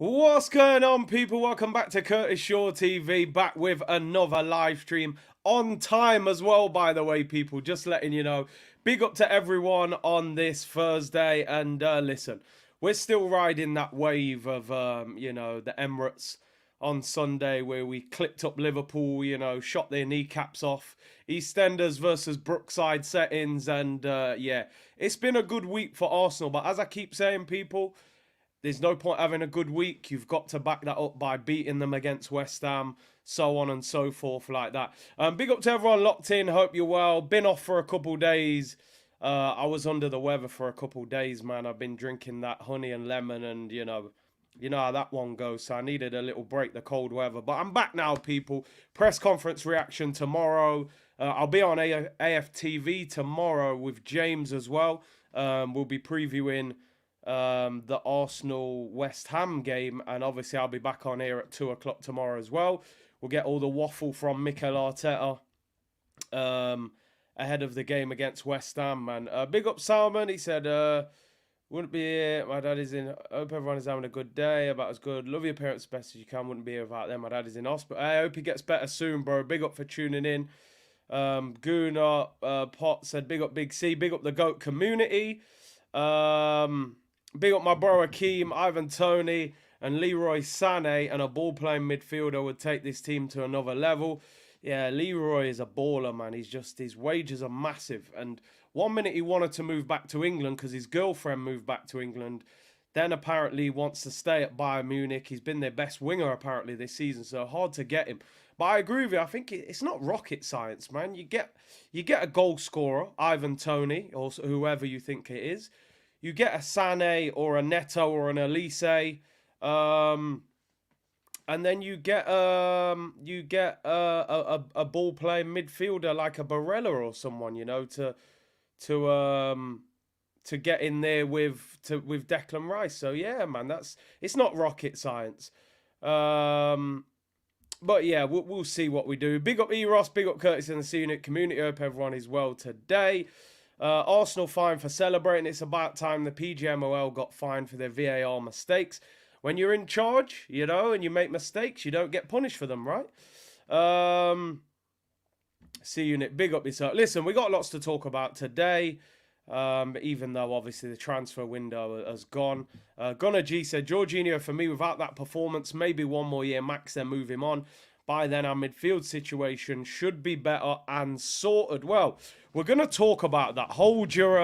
What's going on, people? Welcome back to Curtis Shaw TV, back with another live stream on time as well, by the way, people. Just letting you know. Big up to everyone on this Thursday. And listen, we're still riding that wave of, the Emirates on Sunday where we clipped up Liverpool, shot their kneecaps off. EastEnders versus Brookside settings. And yeah, it's been a good week for Arsenal. But as I keep saying, people, there's no point having a good week. You've got to back that up by beating them against West Ham, so on and so forth like that. Big up to everyone locked in. Hope you're well. Been off for a couple days. I was under the weather for a couple days, man. I've been drinking that honey and lemon and, you know how that one goes. So I needed a little break, the cold weather. But I'm back now, people. Press conference reaction tomorrow. I'll be on AFTV tomorrow with James as well. We'll be previewing the Arsenal West Ham game, and obviously I'll be back on here at 2 o'clock tomorrow as well. We'll get all the waffle from Mikel Arteta ahead of the game against West Ham, man. Big up Salman. He said wouldn't be here, my dad is in, hope everyone is having a good day, about as good, love your parents as best as you can, wouldn't be here without them, my dad is in hospital. I hope he gets better soon, bro. Big up for tuning in. Guna Pot said big up Big C, big up the GOAT community. Big up my bro Akeem, Ivan Toney, and Leroy Sané, and a ball-playing midfielder would take this team to another level. Yeah, Leroy is a baller, man. His wages are massive. And 1 minute he wanted to move back to England because his girlfriend moved back to England. Then apparently wants to stay at Bayern Munich. He's been their best winger apparently this season, so hard to get him. But I agree with you. I think it's not rocket science, man. You get a goal scorer, Ivan Toney, or whoever you think it is. You get a Sané or a Neto or an Elise, and then you get a ball playing midfielder like a Barella or someone, to get in there with Declan Rice. So yeah, man, it's not rocket science. But yeah, we'll see what we do. Big up Eros, big up Curtis and the C Unit community. Hope everyone is well today. Arsenal fined for celebrating. It's about time the PGMOL got fined for their VAR mistakes. When you're in charge, and you make mistakes, you don't get punished for them, right? C Unit, big up yourself. Listen, we got lots to talk about today, even though obviously the transfer window has gone. Gunnar G said, Jorginho, for me, without that performance, maybe one more year max, then move him on. By then, our midfield situation should be better and sorted. Well, we're going to talk about that. Hold your,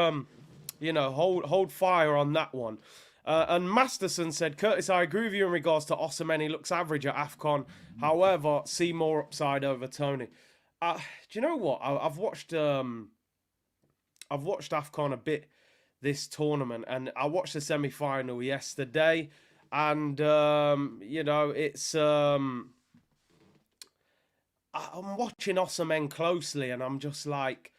hold fire on that one. And Masterson said, Curtis, I agree with you in regards to Osimhen. He looks average at AFCON. However, see more upside over Toney. Do you know what? I've watched AFCON a bit this tournament, and I watched the semi-final yesterday, and it's I'm watching Osimhen closely, and I'm just like,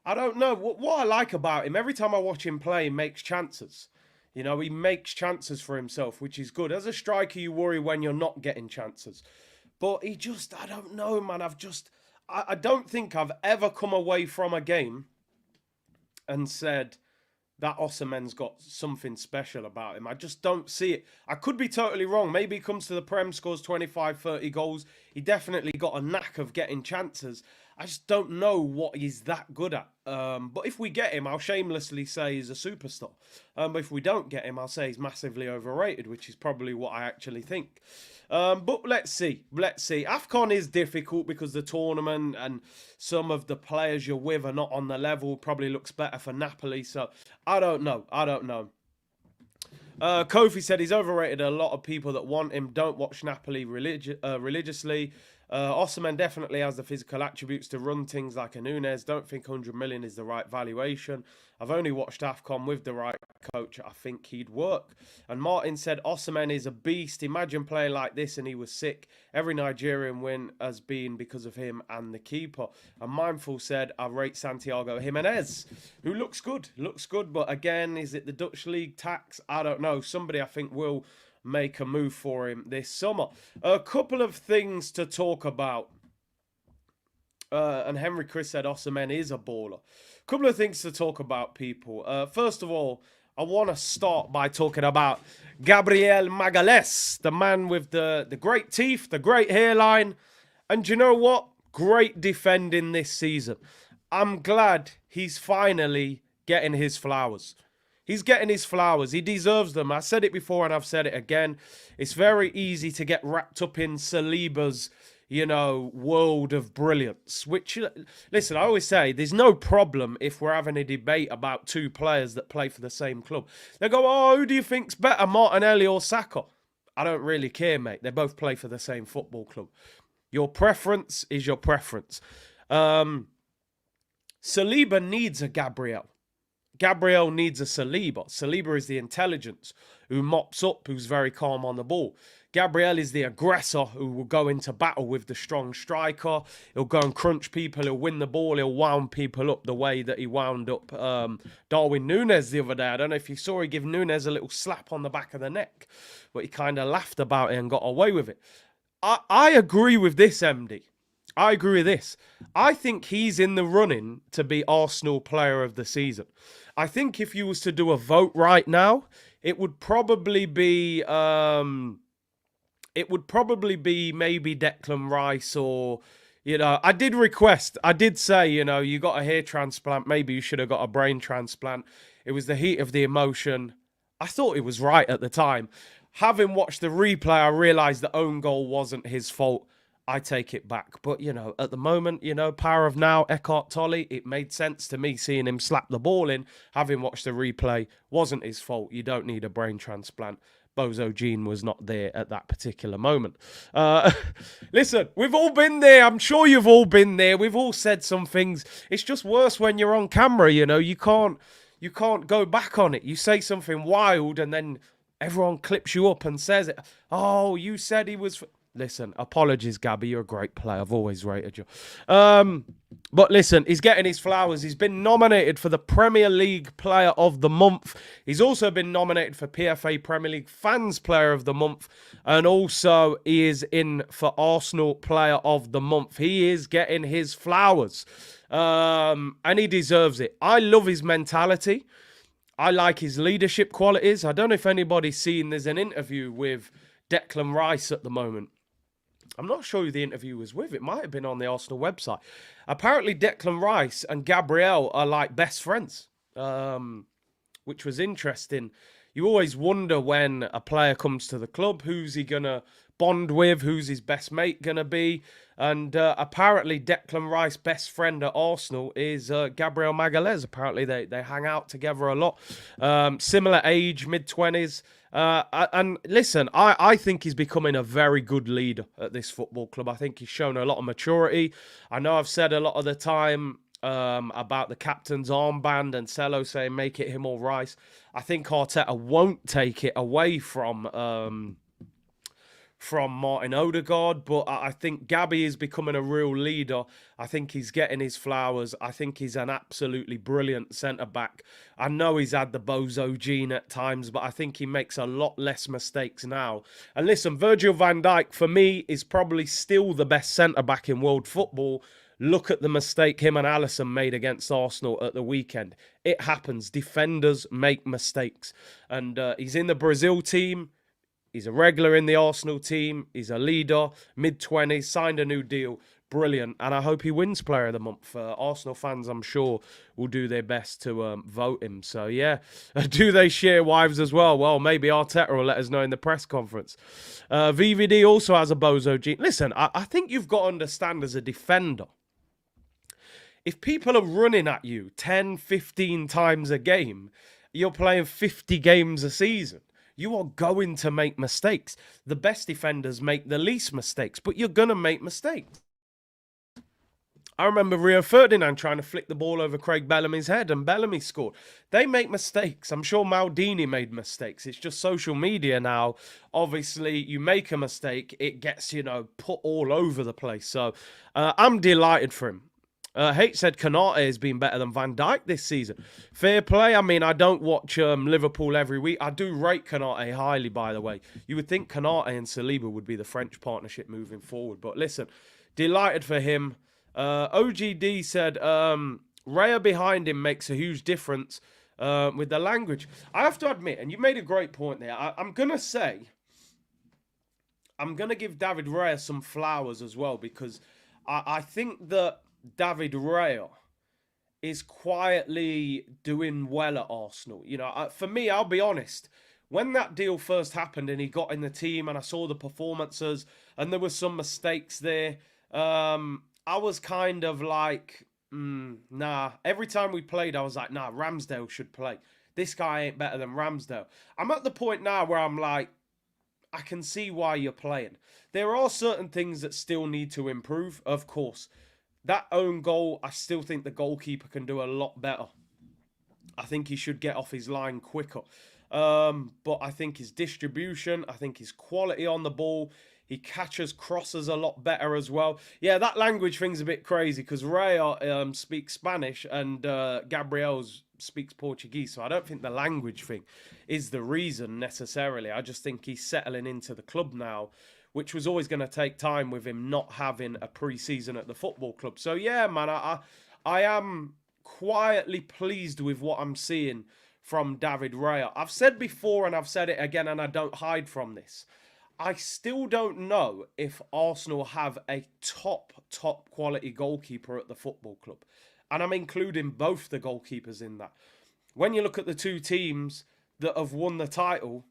I don't know what I like about him. Every time I watch him play, he makes chances. He makes chances for himself, which is good. As a striker, you worry when you're not getting chances. But I don't know, man. I don't think I've ever come away from a game and said that Osimhen's got something special about him. I just don't see it. I could be totally wrong. Maybe he comes to the Prem, scores 25, 30 goals. He definitely got a knack of getting chances. I just don't know what he's that good at. But if we get him, I'll shamelessly say he's a superstar. But if we don't get him, I'll say he's massively overrated, which is probably what I actually think. But let's see. AFCON is difficult because the tournament and some of the players you're with are not on the level. Probably looks better for Napoli. So I don't know. Kofi said he's overrated. A lot of people that want him don't watch Napoli religiously. Osimhen definitely has the physical attributes to run things like a Nunes. Don't think 100 million is the right valuation. I've only watched AFCON with the right coach. I think he'd work. And Martin said Osimhen is a beast. Imagine playing like this and he was sick. Every Nigerian win has been because of him and the keeper. And Mindful said I rate Santiago Jimenez, who looks good. But again, is it the Dutch league tax? I don't know. Somebody I think will make a move for him this summer. A couple of things to talk about. And Henry Chris said Osimhen is a baller. A couple of things to talk about, people. First of all, I want to start by talking about Gabriel Magalhaes, the man with the great teeth, the great hairline. And you know what? Great defending this season. I'm glad he's finally getting his flowers. He's getting his flowers. He deserves them. I said it before and I've said it again. It's very easy to get wrapped up in Saliba's, world of brilliance. Which, listen, I always say there's no problem if we're having a debate about two players that play for the same club. They go, oh, who do you think's better, Martinelli or Saka? I don't really care, mate. They both play for the same football club. Your preference is your preference. Saliba needs a Gabriel. Gabriel needs a Saliba. Saliba is the intelligence who mops up, who's very calm on the ball. Gabriel is the aggressor who will go into battle with the strong striker. He'll go and crunch people. He'll win the ball. He'll wound people up the way that he wound up Darwin Núñez the other day. I don't know if you saw he give Núñez a little slap on the back of the neck, but he kind of laughed about it and got away with it. I agree with this, MD. I agree with this. I think he's in the running to be Arsenal Player of the Season. I think if you was to do a vote right now, it would probably be maybe Declan Rice or, I did say, you got a hair transplant, maybe you should have got a brain transplant. It was the heat of the emotion. I thought it was right at the time. Having watched the replay, I realised the own goal wasn't his fault. I take it back. But, at the moment, power of now, Eckhart Tolle, it made sense to me seeing him slap the ball in. Having watched the replay, wasn't his fault. You don't need a brain transplant. Bozo Jean was not there at that particular moment. Listen, we've all been there. I'm sure you've all been there. We've all said some things. It's just worse when you're on camera, You can't go back on it. You say something wild and then everyone clips you up and says it. Oh, you said he was... Listen, apologies, Gabby. You're a great player. I've always rated you. But listen, he's getting his flowers. He's been nominated for the Premier League Player of the Month. He's also been nominated for PFA Premier League Fans Player of the Month. And also, he is in for Arsenal Player of the Month. He is getting his flowers. And he deserves it. I love his mentality. I like his leadership qualities. I don't know if anybody's seen, there's an interview with Declan Rice at the moment. I'm not sure who the interview was with. It might have been on the Arsenal website. Apparently, Declan Rice and Gabriel are like best friends, which was interesting. You always wonder when a player comes to the club, who's he going to bond with, who's his best mate going to be. And apparently, Declan Rice's best friend at Arsenal is Gabriel Magalhaes. Apparently, they hang out together a lot. Similar age, mid-20s. And listen, I think he's becoming a very good leader at this football club. I think he's shown a lot of maturity. I know I've said a lot of the time about the captain's armband and Cello saying make it him or Rice. I think Arteta won't take it away from Martin Odegaard, but I think Gabby is becoming a real leader. I think he's getting his flowers. I think he's an absolutely brilliant centre-back. I know he's had the bozo gene at times, but I think he makes a lot less mistakes now. And listen, Virgil van Dijk, for me, is probably still the best centre-back in world football. Look at the mistake him and Alisson made against Arsenal at the weekend. It happens. Defenders make mistakes. And he's in the Brazil team. He's a regular in the Arsenal team. He's a leader, mid-20s, signed a new deal. Brilliant. And I hope he wins Player of the Month. Arsenal fans, I'm sure, will do their best to vote him. So, yeah. Do they share wives as well? Well, maybe Arteta will let us know in the press conference. VVD also has a bozo gene. Listen, I think you've got to understand as a defender, if people are running at you 10, 15 times a game, you're playing 50 games a season. You are going to make mistakes. The best defenders make the least mistakes, but you're going to make mistakes. I remember Rio Ferdinand trying to flick the ball over Craig Bellamy's head and Bellamy scored. They make mistakes. I'm sure Maldini made mistakes. It's just social media now. Obviously, you make a mistake, it gets, put all over the place. So I'm delighted for him. H said Konate has been better than Van Dijk this season. Fair play. I mean, I don't watch Liverpool every week. I do rate Konate highly, by the way. You would think Konate and Saliba would be the French partnership moving forward. But listen, delighted for him. OGD said Raya behind him makes a huge difference. with the language. I have to admit, and you made a great point there. I'm going to say, I'm going to give David Raya some flowers as well, because I think that David Raya is quietly doing well at Arsenal. You know, for me, I'll be honest. When that deal first happened and he got in the team and I saw the performances and there were some mistakes there, I was kind of like, nah. Every time we played, I was like, nah, Ramsdale should play. This guy ain't better than Ramsdale. I'm at the point now where I'm like, I can see why you're playing. There are certain things that still need to improve, of course. That own goal, I still think the goalkeeper can do a lot better. I think he should get off his line quicker. But I think his distribution, I think his quality on the ball, he catches crosses a lot better as well. Yeah, that language thing's a bit crazy because Raya speaks Spanish and Gabriel speaks Portuguese. So I don't think the language thing is the reason necessarily. I just think he's settling into the club now, which was always going to take time with him not having a pre-season at the football club. So yeah, man, I am quietly pleased with what I'm seeing from David Raya. I've said before and I've said it again and I don't hide from this. I still don't know if Arsenal have a top quality goalkeeper at the football club. And I'm including both the goalkeepers in that. When you look at the two teams that have won the title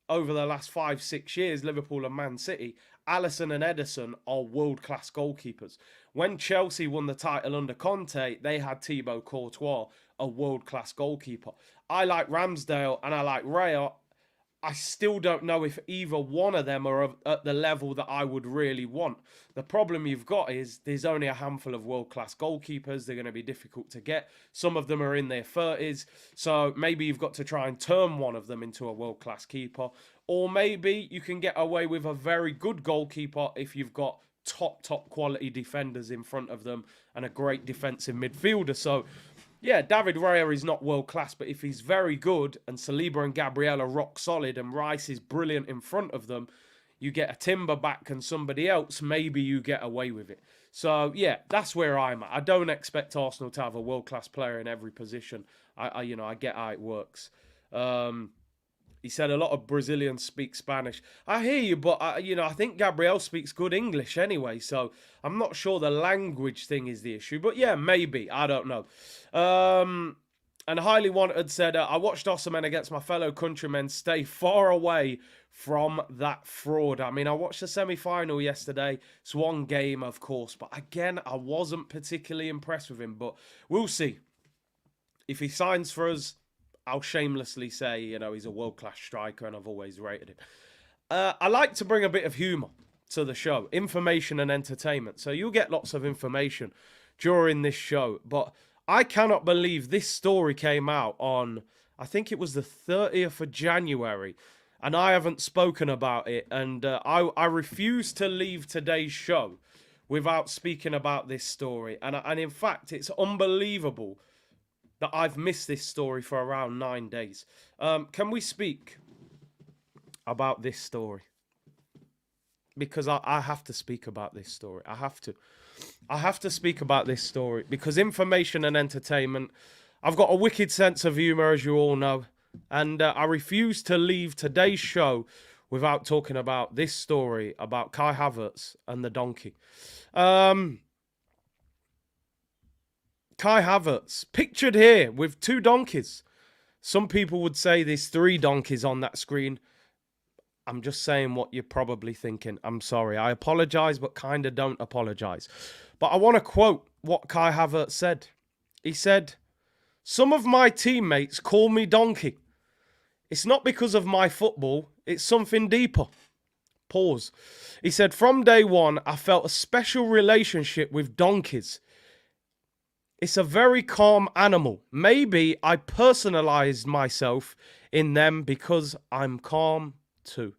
over the last 5-6 years, Liverpool and Man City, Alisson and Ederson are world-class goalkeepers. When Chelsea won the title under Conte, they had Thibaut Courtois, a world-class goalkeeper. I like Ramsdale and I like Raya. I still don't know if either one of them are at the level that I would really want. The problem you've got is there's only a handful of world-class goalkeepers. They're going to be difficult to get. Some of them are in their 30s. So maybe you've got to try and turn one of them into a world-class keeper. Or maybe you can get away with a very good goalkeeper if you've got top quality defenders in front of them and a great defensive midfielder. So yeah, David Raya is not world-class, but if he's very good and Saliba and Gabriel are rock solid and Rice is brilliant in front of them, you get a Timber back and somebody else, maybe you get away with it. So, yeah, that's where I'm at. I don't expect Arsenal to have a world-class player in every position. I get how it works. He said a lot of Brazilians speak Spanish. I hear you, but I think Gabriel speaks good English anyway, so I'm not sure the language thing is the issue. But yeah, maybe. I don't know. And Highly Wanted said, I watched Osimhen against my fellow countrymen. Stay far away from that fraud. I mean, I watched the semi-final yesterday. It's one game, of course. But again, I wasn't particularly impressed with him. But we'll see. If he signs for us, I'll shamelessly say, he's a world-class striker and I've always rated him. I like to bring a bit of humour to the show. Information and entertainment. So you'll get lots of information during this show. But I cannot believe this story came out on, I think it was the 30th of January. And I haven't spoken about it. And I refuse to leave today's show without speaking about this story. And in fact, it's unbelievable that I've missed this story for around 9 days. Can we speak about this story? Because I have to speak about this story. I have to speak about this story because information and entertainment. I've got a wicked sense of humour, as you all know. And I refuse to leave today's show without talking about this story about Kai Havertz and the donkey. Kai Havertz, pictured here with 2 donkeys. Some people would say there's 3 donkeys on that screen. I'm just saying what you're probably thinking. I'm sorry. I apologise, but kind of don't apologise. But I want to quote what Kai Havertz said. He said, "Some of my teammates call me donkey. It's not because of my football. It's something deeper." Pause. He said, "From day one, I felt a special relationship with donkeys. It's a very calm animal. Maybe I personalized myself in them because I'm calm too."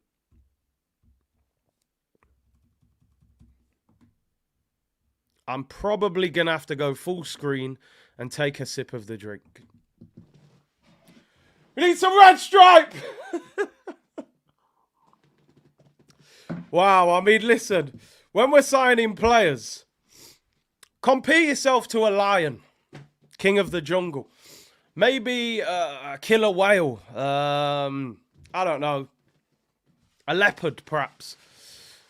I'm probably going to have to go full screen and take a sip of the drink. We need some red stripe! Wow, I mean, listen. When we're signing players, compare yourself to a lion, king of the jungle. Maybe a killer whale. I don't know. A leopard, perhaps.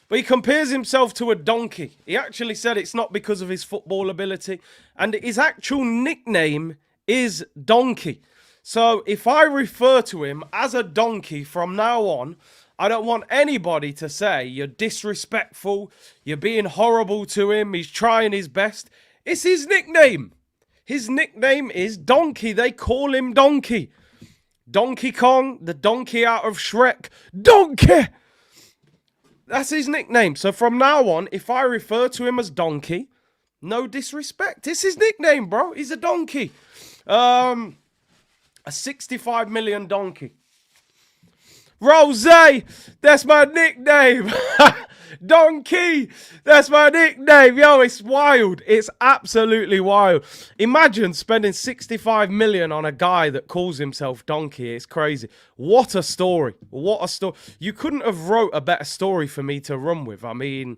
But he compares himself to a donkey. He actually said it's not because of his football ability. And his actual nickname is Donkey. So if I refer to him as a donkey from now on, I don't want anybody to say you're disrespectful, you're being horrible to him, he's trying his best. It's his nickname. His nickname is Donkey. They call him Donkey. Donkey Kong, the donkey out of Shrek. Donkey! That's his nickname. So from now on, if I refer to him as Donkey, no disrespect. It's his nickname, bro. He's a donkey. A 65 million donkey. Rose, that's my nickname. Donkey, that's my nickname. Yo, it's wild. It's absolutely wild. Imagine spending 65 million on a guy that calls himself Donkey. It's crazy. What a story. What a story. You couldn't have wrote a better story for me to run with. I mean,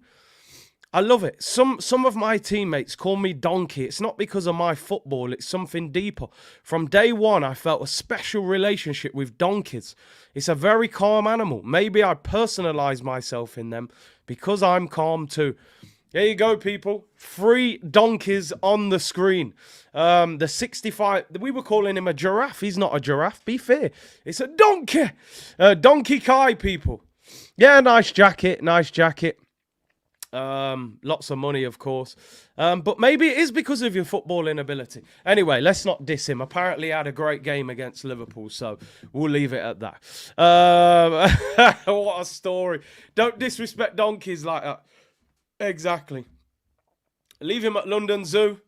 I love it. Some of my teammates call me Donkey. It's not because of my football. It's something deeper. From day one, I felt a special relationship with donkeys. It's a very calm animal. Maybe I personalize myself in them because I'm calm too. There you go, people. 3 donkeys on the screen. The 65... We were calling him a giraffe. He's not a giraffe. Be fair. It's a donkey. Donkey Kai, people. Yeah, nice jacket. Nice jacket. Lots of money, of course. But maybe it is because of your footballing ability. Anyway, let's not diss him. Apparently he had a great game against Liverpool, so we'll leave it at that. What a story. Don't disrespect donkeys like that. Exactly. Leave him at London Zoo.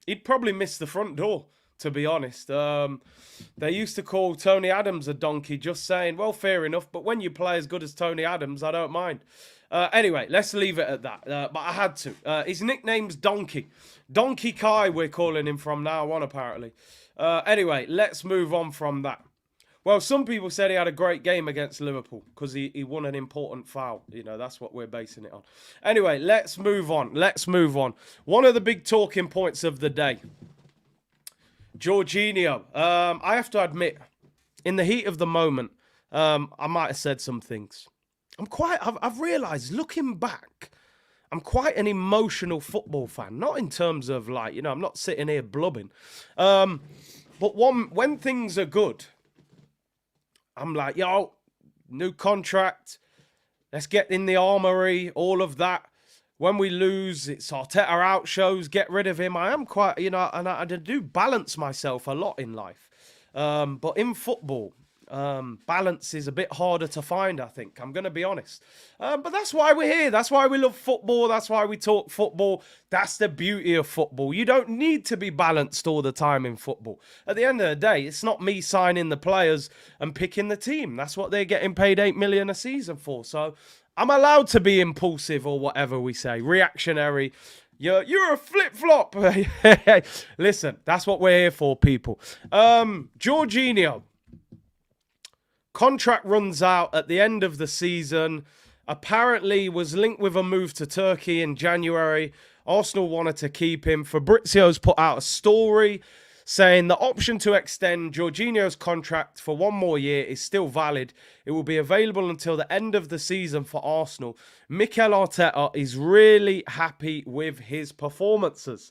He'd probably miss the front door, to be honest. They used to call Tony Adams a donkey, just saying, well, fair enough, but when you play as good as Tony Adams, I don't mind. Anyway, let's leave it at that. But I had to. His nickname's Donkey. Donkey Kai, we're calling him from now on, apparently. Anyway, let's move on from that. Well, some people said he had a great game against Liverpool because he won an important foul. You know, that's what we're basing it on. Anyway, let's move on. Let's move on. One of the big talking points of the day. Jorginho. I have to admit, in the heat of the moment, I might have said some things. I've realised, looking back, I'm quite an emotional football fan. Not in terms of, like, you know, I'm not sitting here blubbing. But when things are good, I'm like, yo, new contract. Let's get in the armory, all of that. When we lose, it's Arteta out shows, get rid of him. I am quite, you know, and I do balance myself a lot in life. But in football, balance is a bit harder to find, I think. I'm going to be honest. But that's why we're here. That's why we love football. That's why we talk football. That's the beauty of football. You don't need to be balanced all the time in football. At the end of the day, it's not me signing the players and picking the team. That's what they're getting paid 8 million a season for. So I'm allowed to be impulsive or whatever we say. Reactionary. You're a flip-flop. Listen, that's what we're here for, people. Jorginho. Contract runs out at the end of the season. Apparently was linked with a move to Turkey in January. Arsenal wanted to keep him. Fabrizio's put out a story saying the option to extend Jorginho's contract for 1 more year is still valid. It will be available until the end of the season for Arsenal. Mikel Arteta is really happy with his performances.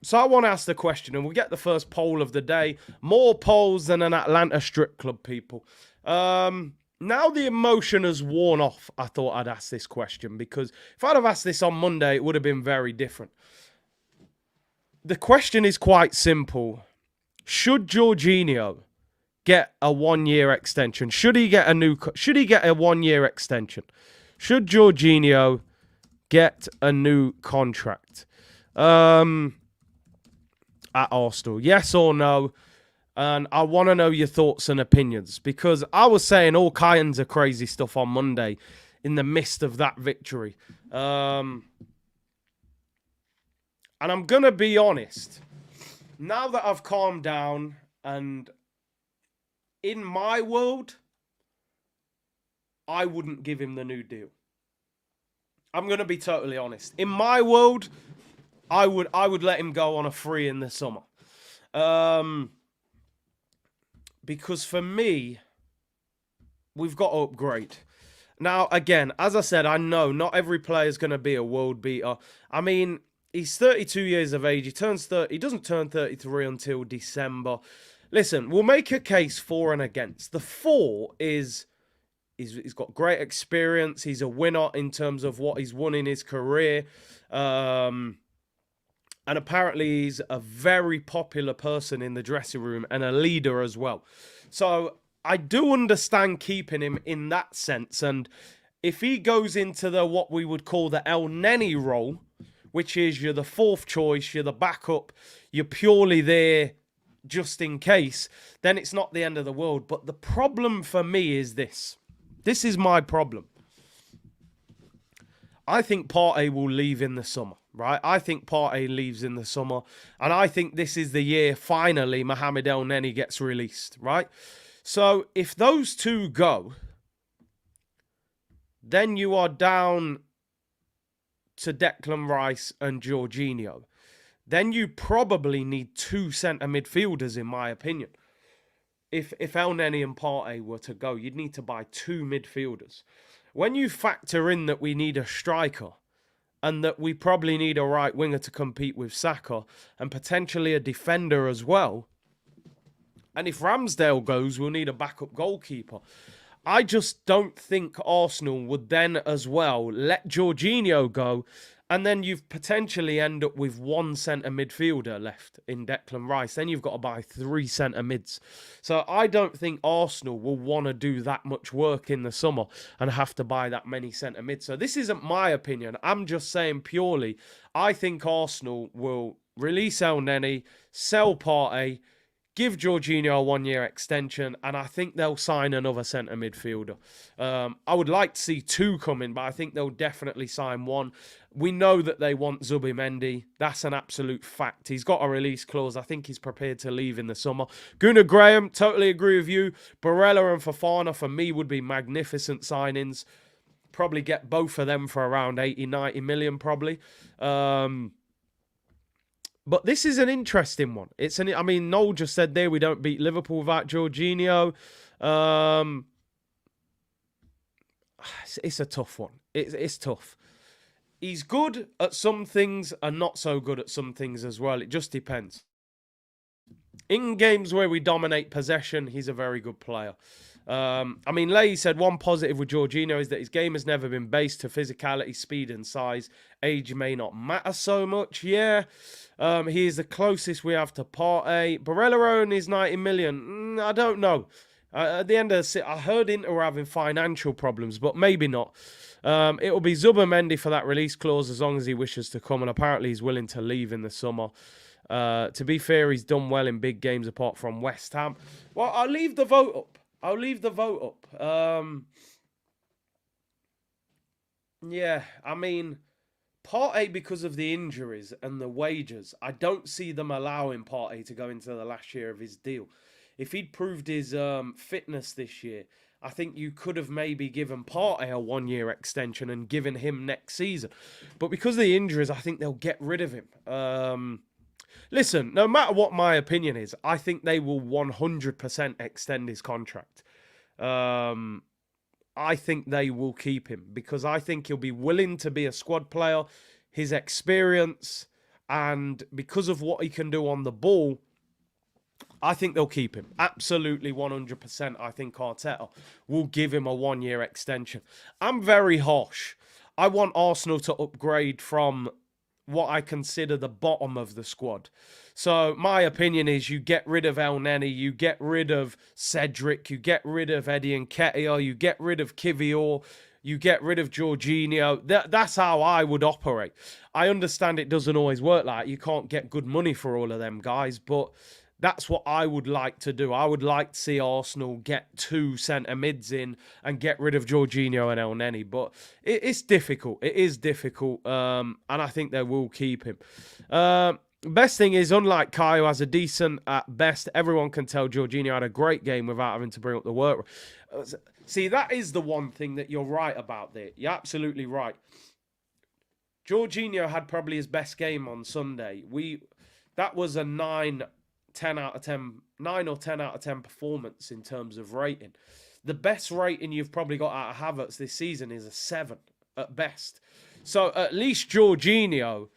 So I want to ask the question, and we'll get the first poll of the day. More polls than an Atlanta strip club, people. Now the emotion has worn off, I thought I'd ask this question, because if I'd have asked this on Monday, it would have been very different. The question is quite simple. Should Jorginho get a 1-year extension? Should he get a 1-year extension? Should Jorginho get a new contract? At Arsenal, yes or no? And I want to know your thoughts and opinions, because I was saying all kinds of crazy stuff on Monday in the midst of that victory. And I'm going to be honest, now that I've calmed down, and in my world, I wouldn't give him the new deal. I'm going to be totally honest. In my world, I would let him go on a free in the summer. because for me, we've got to upgrade. Now, again, as I said, I know not every player is going to be a world beater. I mean, he's 32 years of age. He turns 30. He doesn't turn 33 until December. Listen, we'll make a case for and against. The for is he's got great experience. He's a winner in terms of what he's won in his career. And apparently he's a very popular person in the dressing room and a leader as well. So I do understand keeping him in that sense. And if he goes into the what we would call the El Neni role, which is you're the fourth choice, you're the backup, you're purely there just in case, then it's not the end of the world. But the problem for me is this. This is my problem. I think Partey will leave in the summer, right? I think Partey leaves in the summer. And I think this is the year, finally, Mohamed El Neni gets released, right? So if those two go, then you are down to Declan Rice and Jorginho. Then you probably need two centre midfielders, in my opinion. If El Neni and Partey were to go, you'd need to buy two midfielders. When you factor in that we need a striker and that we probably need a right winger to compete with Saka and potentially a defender as well, and if Ramsdale goes, we'll need a backup goalkeeper. I just don't think Arsenal would then as well let Jorginho go, and then you've potentially end up with one centre midfielder left in Declan Rice. Then you've got to buy three centre mids. So I don't think Arsenal will want to do that much work in the summer and have to buy that many centre mids. So this isn't my opinion. I'm just saying purely, I think Arsenal will release El Neni, sell Partey, give Jorginho a one-year extension, and I think they'll sign another centre midfielder. I would like to see two come in, but I think they'll definitely sign one. We know that they want Zubimendi. That's an absolute fact. He's got a release clause. I think he's prepared to leave in the summer. Gunnar Graham, totally agree with you. Barella and Fofana, for me, would be magnificent signings. Probably get both of them for around 80, 90 million, probably. But this is an interesting one. I mean, Noel just said there we don't beat Liverpool without Jorginho. It's a tough one. It's tough. He's good at some things and not so good at some things as well. It just depends. In games where we dominate possession, he's a very good player. I mean, Leahy said one positive with Jorginho is that his game has never been based to physicality, speed and size. Age may not matter so much. Yeah, he is the closest we have to Partey. Barella own is 90 million. I don't know. At the end of the I heard Inter were having financial problems, but maybe not. It will be Zubimendi for that release clause as long as he wishes to come, and apparently he's willing to leave in the summer. To be fair, he's done well in big games apart from West Ham. Well, I'll leave the vote up. Yeah, I mean, Partey, because of the injuries and the wages, I don't see them allowing Partey to go into the last year of his deal. If he'd proved his fitness this year, I think you could have maybe given Partey a one-year extension and given him next season. But because of the injuries, I think they'll get rid of him. Listen, no matter what my opinion is, I think they will 100% extend his contract. I think they will keep him because I think he'll be willing to be a squad player, his experience, and because of what he can do on the ball, I think they'll keep him. Absolutely 100%. I think Arteta will give him a one-year extension. I'm very harsh. I want Arsenal to upgrade from what I consider the bottom of the squad. So my opinion is you get rid of El Neni, you get rid of Cedric, you get rid of Eddie Nketiah, you get rid of Kivior, you get rid of Jorginho. That's how I would operate. I understand it doesn't always work like that. You can't get good money for all of them guys, but that's what I would like to do. I would like to see Arsenal get two centre mids in and get rid of Jorginho and El Neni. But it's difficult. It is difficult. And I think they will keep him. Best thing is, unlike Kai, who has a decent at best, everyone can tell Jorginho had a great game without having to bring up the work. See, that is the one thing that you're right about there. You're absolutely right. Jorginho had probably his best game on Sunday. That was a 10 out of 10, 9 or 10 out of 10 performance in terms of rating. The best rating you've probably got out of Havertz this season is a 7 at best. So at least Jorginho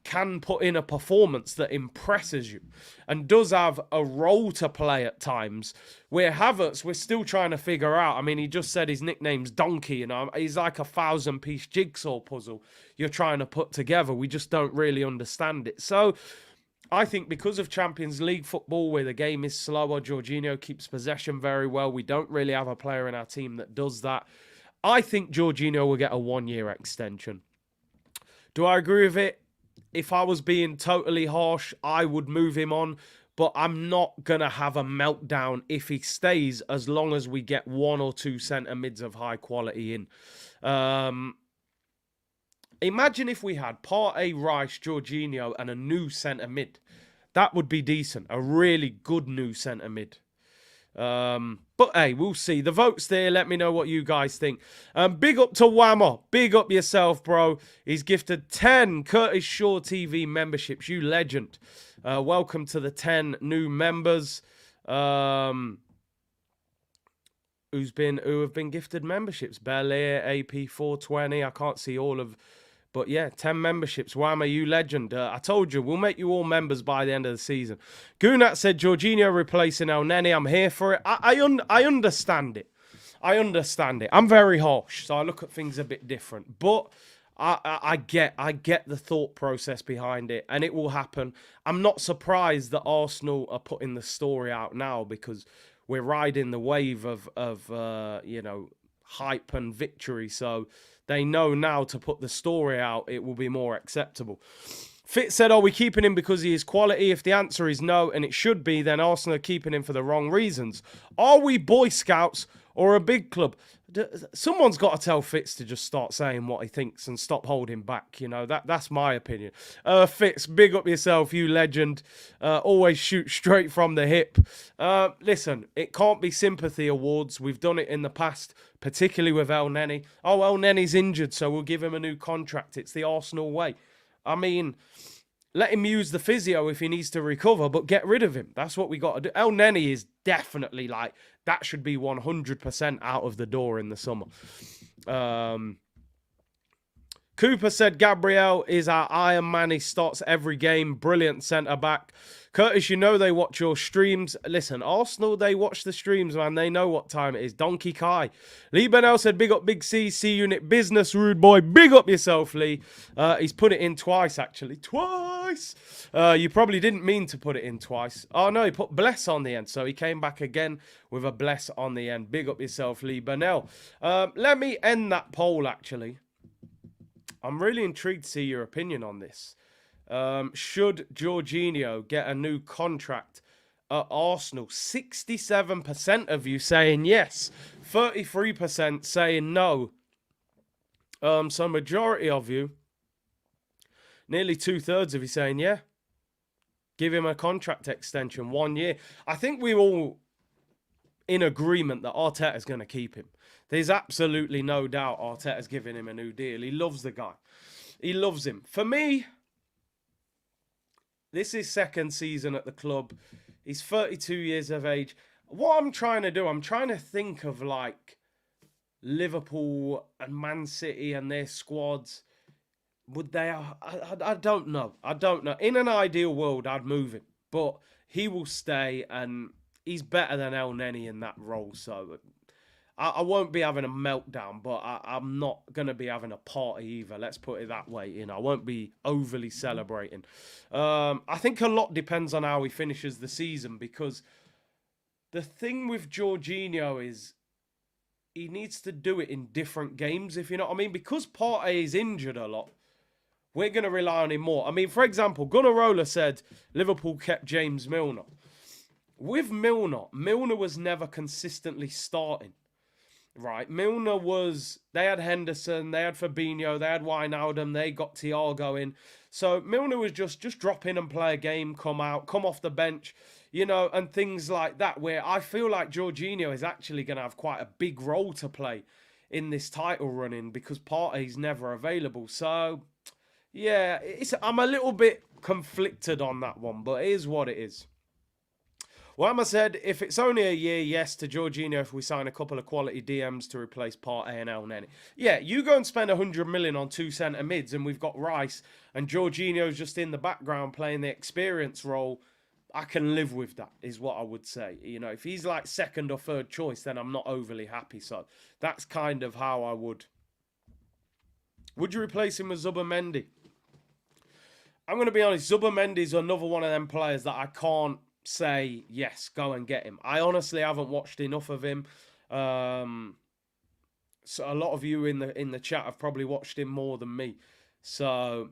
can put in a performance that impresses you and does have a role to play at times, where Havertz, we're still trying to figure out. I mean, he just said his nickname's Donkey, you know. He's like a 1,000-piece jigsaw puzzle you're trying to put together. We just don't really understand it. So I think because of Champions League football, where the game is slower, Jorginho keeps possession very well. We don't really have a player in our team that does that. I think Jorginho will get a 1-year extension. Do I agree with it? If I was being totally harsh, I would move him on. But I'm not going to have a meltdown if he stays, as long as we get 1 or 2 centre mids of high quality in. Imagine if we had Partey, Rice, Jorginho and a new centre mid. That would be decent. A really good new centre mid. But hey, we'll see. The vote's there. Let me know what you guys think. Big up to Whammer. Big up yourself, bro. He's gifted 10 Curtis Shaw TV memberships. You legend. Welcome to the 10 new members. Who have been gifted memberships. Belair, AP420. I can't see all of... But yeah, 10 memberships. Whammer, you legend. I told you, we'll make you all members by the end of the season. Gunat said, Jorginho replacing El Neni. I'm here for it. I understand it. I understand it. I'm very harsh, so I look at things a bit different. But I get the thought process behind it, and it will happen. I'm not surprised that Arsenal are putting the story out now, because we're riding the wave of you know, hype and victory. So they know now to put the story out, it will be more acceptable. Fitz said, are we keeping him because he is quality? If the answer is no, and it should be, then Arsenal are keeping him for the wrong reasons. Are we Boy Scouts or a big club? Someone's got to tell Fitz to just start saying what he thinks and stop holding back. You know, that's my opinion. Fitz, big up yourself, you legend. Always shoot straight from the hip. Listen, it can't be sympathy awards. We've done it in the past, particularly with El Neni. Oh, El Neni's injured, so we'll give him a new contract. It's the Arsenal way. I mean, let him use the physio if he needs to recover, but get rid of him. That's what we got to do. El Neni is definitely like, that should be 100% out of the door in the summer. Cooper said Gabriel is our Iron Man. He starts every game. Brilliant centre-back. Curtis, you know they watch your streams. Listen, Arsenal, they watch the streams, man. They know what time it is. Donkey Kai. Lee Bennell said, big up Big C, C-Unit Business, rude boy. Big up yourself, Lee. He's put it in twice, actually. Twice! You probably didn't mean to put it in twice. Oh, no, he put bless on the end. So he came back again with a bless on the end. Big up yourself, Lee Bennell. Let me end that poll, actually. I'm really intrigued to see your opinion on this. Should Jorginho get a new contract at Arsenal? 67% of you saying yes. 33% saying no. So majority of you, nearly 2/3 of you saying yeah. Give him a contract extension, 1 year. I think we're all in agreement that Arteta's going to keep him. There's absolutely no doubt Arteta's giving him a new deal. He loves the guy. He loves him. For me, this is second season at the club. He's 32 years of age. What I'm trying to do, I'm trying to think of like Liverpool and Man City and their squads. Would they? I don't know. I don't know. In an ideal world, I'd move him. But he will stay, and he's better than El Neni in that role. So I won't be having a meltdown, but I'm not going to be having a party either. Let's put it that way. You know, I won't be overly celebrating. I think a lot depends on how he finishes the season, because the thing with Jorginho is he needs to do it in different games, if you know what I mean. Because Partey is injured a lot, we're going to rely on him more. I mean, for example, Gunnarola said Liverpool kept James Milner. With Milner was never consistently starting. Right, Milner was, they had Henderson, they had Fabinho, they had Wijnaldum, they got Thiago in. So Milner was just drop in and play a game, come out, come off the bench, you know, and things like that, where I feel like Jorginho is actually going to have quite a big role to play in this title running, because Partey's never available. So, yeah, I'm a little bit conflicted on that one, but it is what it is. Whammer said, if it's only a year, yes to Jorginho if we sign a couple of quality DMs to replace Partey and El Neni. Yeah, you go and spend 100 million on 2 centre mids and we've got Rice and Jorginho's just in the background playing the experience role. I can live with that, is what I would say. You know, if he's like second or third choice, then I'm not overly happy. So that's kind of how I would. Would you replace him with Zubimendi? I'm going to be honest, Zubimendi's another one of them players that I can't say, yes, go and get him. I honestly haven't watched enough of him. So a lot of you in the chat have probably watched him more than me. So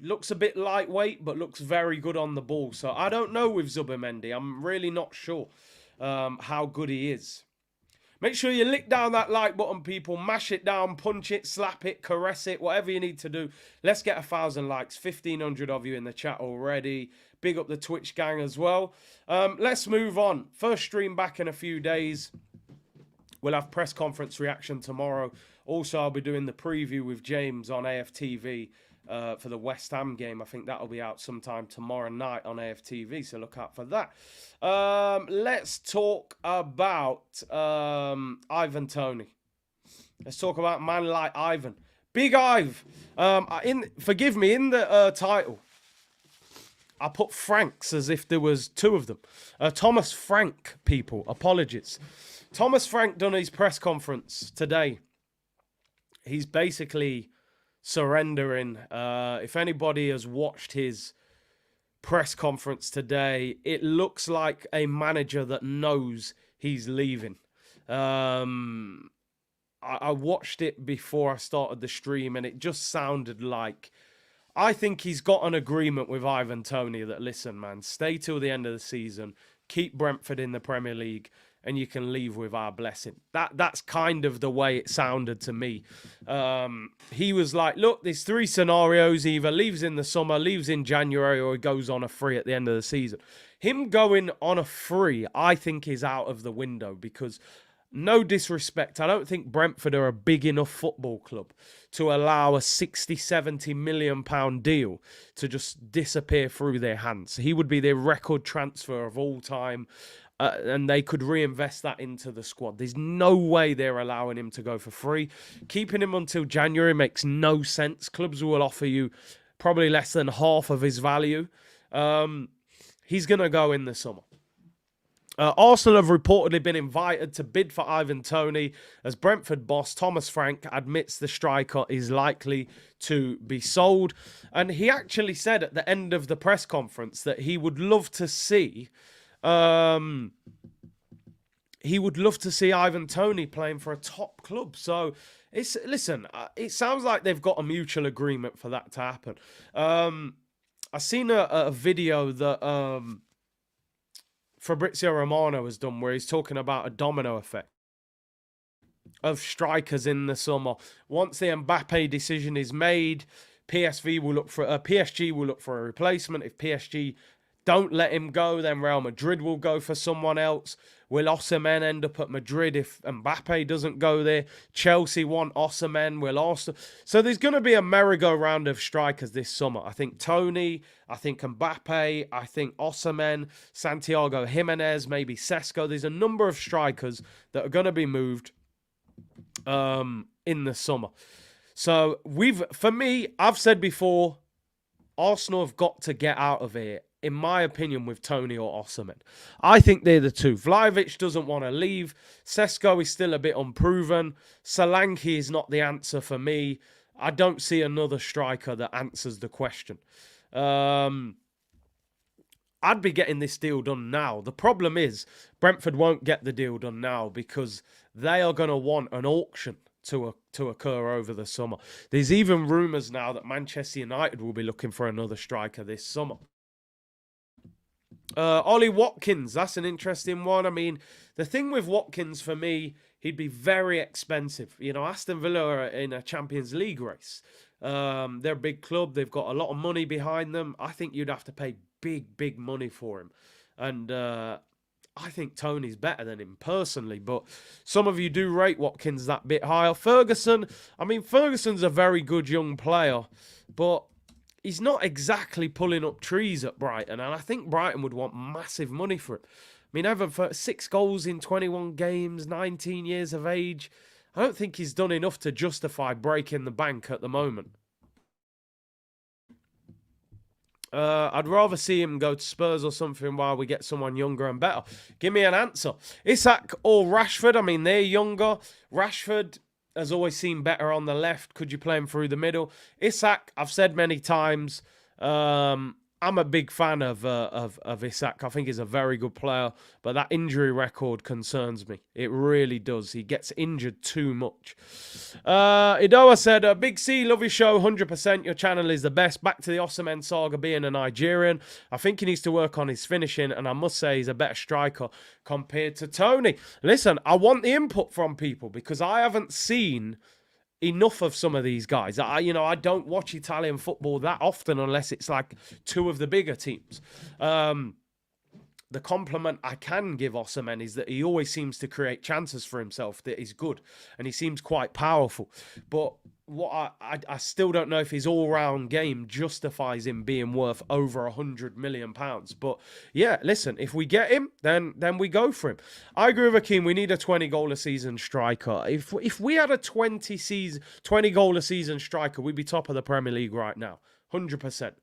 looks a bit lightweight, but looks very good on the ball. So I don't know with Zubimendi. I'm really not sure how good he is. Make sure you lick down that like button, people. Mash it down, punch it, slap it, caress it, whatever you need to do. Let's get 1,000 likes. 1,500 of you in the chat already. Big up the Twitch gang as well. Let's move on. First stream back in a few days. We'll have press conference reaction tomorrow. Also, I'll be doing the preview with James on AFTV for the West Ham game. I think that'll be out sometime tomorrow night on AFTV, so look out for that. Let's talk about Ivan Toney. Let's talk about man like Ivan. Big Ive. Forgive me, in the title, I put Franks as if there was 2 of them. Thomas Frank, people. Apologies. Thomas Frank done his press conference today. He's basically surrendering. If anybody has watched his press conference today, it looks like a manager that knows he's leaving. I watched it before I started the stream, and it just sounded like, I think he's got an agreement with Ivan Toney that, listen, man, stay till the end of the season, keep Brentford in the Premier League, and you can leave with our blessing. That's kind of the way it sounded to me. He was like, look, there's 3 scenarios. He either leaves in the summer, leaves in January, or he goes on a free at the end of the season. Him going on a free, I think, is out of the window because, no disrespect, I don't think Brentford are a big enough football club to allow a 60, 70 million pound deal to just disappear through their hands. He would be their record transfer of all time. And they could reinvest that into the squad. There's no way they're allowing him to go for free. Keeping him until January makes no sense. Clubs will offer you probably less than half of his value. He's going to go in the summer. Arsenal have reportedly been invited to bid for Ivan Toney as Brentford boss Thomas Frank admits the striker is likely to be sold. And he actually said at the end of the press conference that he would love to see Ivan Toney playing for a top club. So listen, it sounds like they've got a mutual agreement for that to happen. I seen a video that Fabrizio Romano has done where he's talking about a domino effect of strikers in the summer. Once the Mbappe decision is made, PSG will look for a replacement. If PSG don't let him go, then Real Madrid will go for someone else. Will Osimhen end up at Madrid if Mbappe doesn't go there? Chelsea want Osimhen. Will Arsenal? So there's going to be a merry-go-round of strikers this summer. I think Toney, I think Mbappe, I think Osimhen, Santiago Jimenez, maybe Sesko. There's a number of strikers that are going to be moved in the summer. So for me, I've said before, Arsenal have got to get out of here, in my opinion, with Toney or Osimhen. I think they're the 2. Vlahovic doesn't want to leave. Sesko is still a bit unproven. Solanke is not the answer for me. I don't see another striker that answers the question. I'd be getting this deal done now. The problem is Brentford won't get the deal done now because they are going to want an auction to occur over the summer. There's even rumours now that Manchester United will be looking for another striker this summer. Ollie Watkins, that's an interesting one. I mean, the thing with Watkins, for me, he'd be very expensive. You know, Aston Villa are in a Champions League race. They're a big club. They've got a lot of money behind them. I think you'd have to pay big money for him. And I think Toney's better than him personally. But some of you do rate Watkins that bit higher. Ferguson, I mean, Ferguson's a very good young player. But he's not exactly pulling up trees at Brighton, and I think Brighton would want massive money for him. mean, Evan, for 6 goals in 21 games, 19 years of age, I don't think he's done enough to justify breaking the bank at the moment. I'd rather see him go to Spurs or something while we get someone younger and better. Give me an answer. Isak or Rashford? I mean, they're younger. Rashford has always seemed better on the left. Could you play him through the middle? Isak, I've said many times, I'm a big fan of Isak. I think he's a very good player, but that injury record concerns me. It really does. He gets injured too much. Idoa said, Big C, love your show, 100%. Your channel is the best. Back to the Osimhen saga being a Nigerian. I think he needs to work on his finishing, and I must say he's a better striker compared to Toney. Listen, I want the input from people because I haven't seen enough of some of these guys. I don't watch Italian football that often unless it's like two of the bigger teams. The compliment I can give Osimhen is that he always seems to create chances for himself, that he's good, and he seems quite powerful. But what I still don't know if his all-round game justifies him being worth over £100 million. But yeah, listen, if we get him, then we go for him. I agree with Akeem. We need a 20-goal-a-season striker. If we had a 20-goal-a-season striker, we'd be top of the Premier League right now, 100%.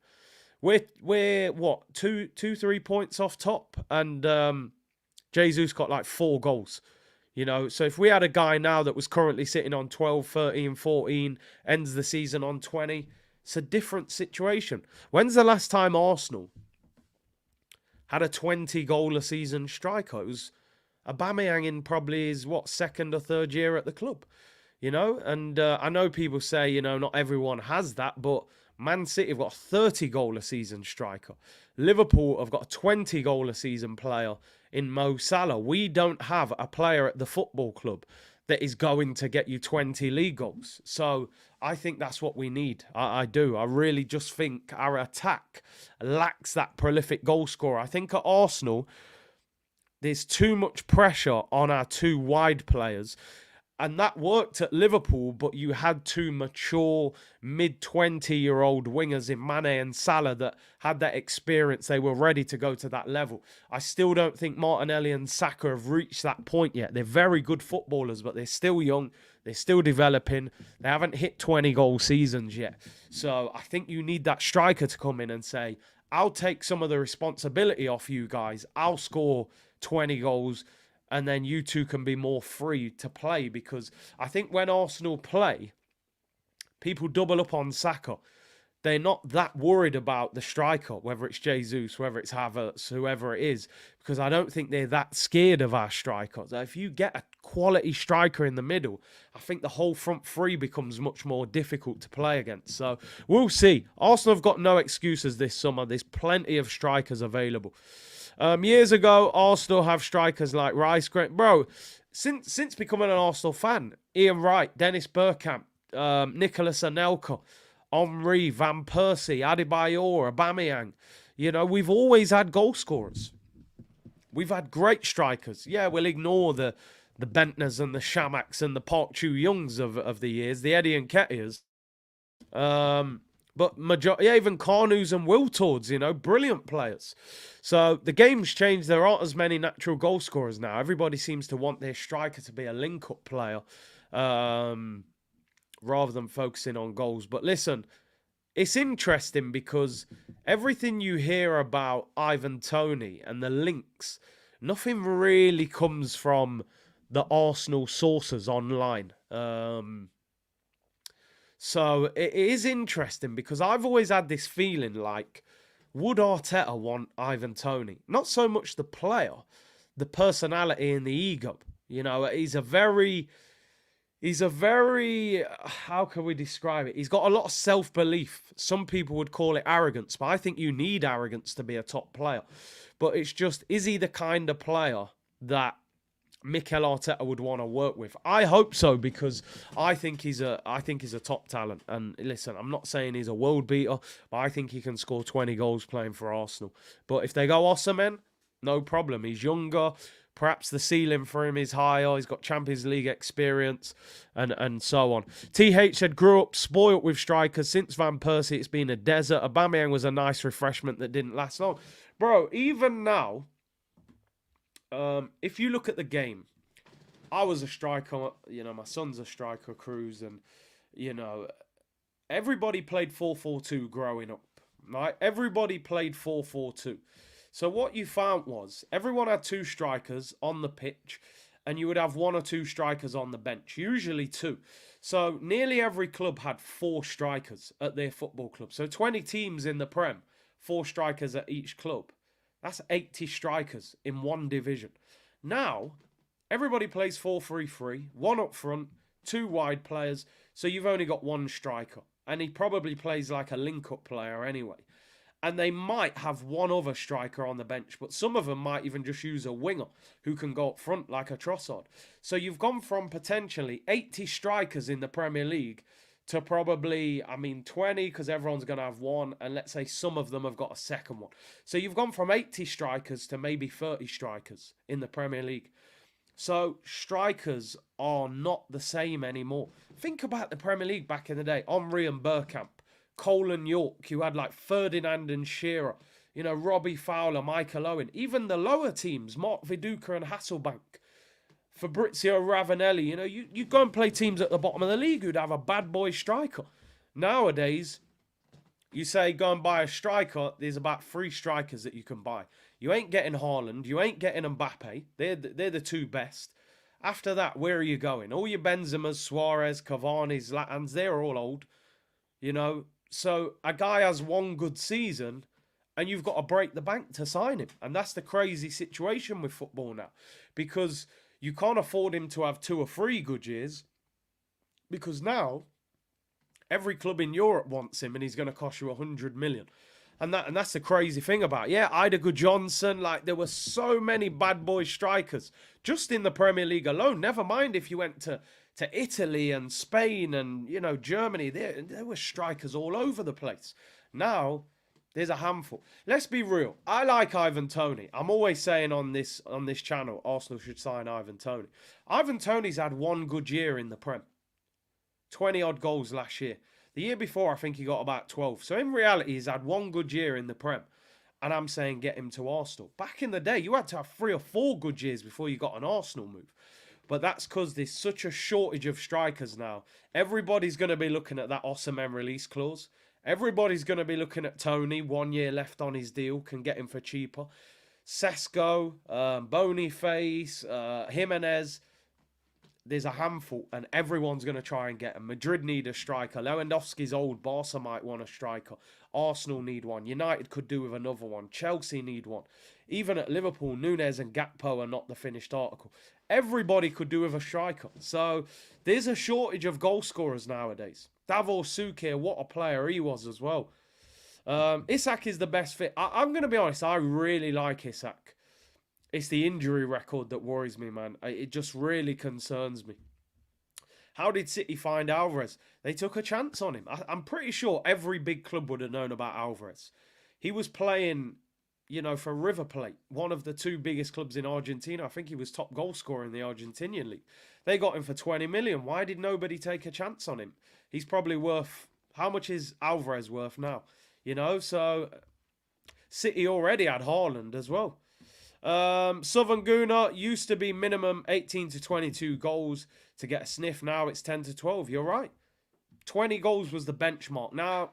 We're what, 3 points off top, and Jesus got like 4 goals. So if we had a guy now that was currently sitting on 12, 13, 14, ends the season on 20, it's a different situation. When's the last time Arsenal had a 20-goal-a-season striker? It was Aubameyang in probably his, second or third year at the club. And I know people say, not everyone has that, but Man City have got a 30-goal-a-season striker. Liverpool have got a 20-goal-a-season player in Mo Salah. We don't have a player at the football club that is going to get you 20 league goals. So I think that's what we need. I do. I really just think our attack lacks that prolific goal scorer. I think at Arsenal, there's too much pressure on our 2 wide players. And that worked at Liverpool, but you had 2 mature, mid-20-year-old wingers in Mane and Salah that had that experience. They were ready to go to that level. I still don't think Martinelli and Saka have reached that point yet. They're very good footballers, but they're still young. They're still developing. They haven't hit 20-goal seasons yet. So I think you need that striker to come in and say, I'll take some of the responsibility off you guys. I'll score 20 goals. And then you two can be more free to play, because I think when Arsenal play, people double up on Saka. They're not that worried about the striker, whether it's Jesus, whether it's Havertz, whoever it is, because I don't think they're that scared of our strikers. If you get a quality striker in the middle, I think the whole front three becomes much more difficult to play against. So we'll see. Arsenal have got no excuses this summer. There's plenty of strikers available. Years ago, Arsenal have strikers like Rice. Bro, since becoming an Arsenal fan, Ian Wright, Dennis Bergkamp, Nicolas Anelka, Henry, Van Persie, Adebayor, Aubameyang. We've always had goal scorers. We've had great strikers. Yeah, we'll ignore the Bentners and the Shamaks and the Park Chu-Youngs of the years, the Eddie Nketiahs. But even Carnus and Wiltords, brilliant players. So the game's changed. There aren't as many natural goal scorers now. Everybody seems to want their striker to be a link-up player rather than focusing on goals. But listen, it's interesting because everything you hear about Ivan Toney and the links, nothing really comes from the Arsenal sources online. So it is interesting because I've always had this feeling like, would Arteta want Ivan Toney? Not so much the player, the personality and the ego. He's a very, how can we describe it? He's got a lot of self-belief. Some people would call it arrogance, but I think you need arrogance to be a top player. But it's just, is he the kind of player that Mikel Arteta would want to work with? I hope so, because I think he's a top talent. And listen, I'm not saying he's a world beater, but I think he can score 20 goals playing for Arsenal. But if they go Osimhen, no problem. He's younger. Perhaps the ceiling for him is higher. He's got Champions League experience and so on. TH said, grew up spoilt with strikers. Since Van Persie, it's been a desert. Aubameyang was a nice refreshment that didn't last long. Bro, even now, If you look at the game, I was a striker, my son's a striker, Cruz, and, you know, everybody played 4-4-2 growing up, right? Everybody played 4-4-2. So what you found was everyone had two strikers on the pitch, and you would have one or two strikers on the bench, usually two. So nearly every club had four strikers at their football club. So 20 teams in the Prem, four strikers at each club. That's 80 strikers in one division. Now, everybody plays 4-3-3, one up front, two wide players, so you've only got one striker. And he probably plays like a link-up player anyway. And they might have one other striker on the bench, but some of them might even just use a winger who can go up front like a Trossard. So you've gone from potentially 80 strikers in the Premier League to probably, 20, because everyone's going to have one, and let's say some of them have got a second one. So you've gone from 80 strikers to maybe 30 strikers in the Premier League. So strikers are not the same anymore. Think about the Premier League back in the day. Henry and Bergkamp, Cole and York. You had like Ferdinand and Shearer. Robbie Fowler, Michael Owen. Even the lower teams, Mark Viduka and Hasselbank. Fabrizio Ravanelli. You go and play teams at the bottom of the league who'd have a bad boy striker. Nowadays, you say go and buy a striker. There's about 3 strikers that you can buy. You ain't getting Haaland. You ain't getting Mbappe. They're the two best. After that, where are you going? All your Benzemas, Suarez, Cavani's, Zlatans, they're all old. So a guy has one good season and you've got to break the bank to sign him. And that's the crazy situation with football now. Because you can't afford him to have 2 or 3 good years. Because now, every club in Europe wants him and he's going to cost you 100 million. And that's the crazy thing about it. Yeah, Idago Johnson, there were so many bad boy strikers just in the Premier League alone. Never mind if you went to Italy and Spain and, Germany. There were strikers all over the place. Now, there's a handful. Let's be real. I like Ivan Toney. I'm always saying on this channel, Arsenal should sign Ivan Toney. Ivan Toney's had one good year in the Prem. 20-odd goals last year. The year before, I think he got about 12. So in reality, he's had one good year in the Prem. And I'm saying get him to Arsenal. Back in the day, you had to have 3 or 4 good years before you got an Arsenal move. But that's because there's such a shortage of strikers now. Everybody's going to be looking at that Osimhen release clause. Everybody's going to be looking at Toney. 1 year left on his deal. Can get him for cheaper. Sesko, Boniface, Jimenez. There's a handful, and everyone's going to try and get him. Madrid need a striker. Lewandowski's old. Barca might want a striker. Arsenal need one. United could do with another one. Chelsea need one. Even at Liverpool, Nunes and Gakpo are not the finished article. Everybody could do with a striker. So there's a shortage of goal scorers nowadays. Davor Suker, what a player he was as well. Isak is the best fit. I'm going to be honest, I really like Isak. It's the injury record that worries me, man. It just really concerns me. How did City find Alvarez? They took a chance on him. I'm pretty sure every big club would have known about Alvarez. He was playing, for River Plate, one of the 2 biggest clubs in Argentina. I think he was top goal scorer in the Argentinian league. They got him for 20 million. Why did nobody take a chance on him? He's probably worth... How much is Alvarez worth now? So City already had Haaland as well. Southern Gooner used to be minimum 18 to 22 goals to get a sniff. Now it's 10 to 12. You're right. 20 goals was the benchmark. Now,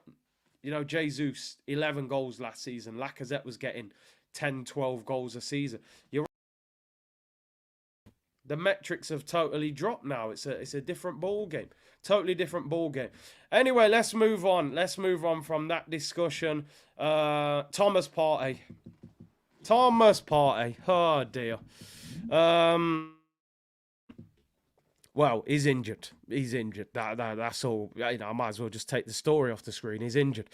Jesus, 11 goals last season. Lacazette was getting 10, 12 goals a season. You're right. The metrics have totally dropped now. It's a different ball game. Totally different ball game. Anyway, let's move on. Let's move on from that discussion. Thomas Partey. Oh, dear. Well, he's injured. That's all. I might as well just take the story off the screen. He's injured.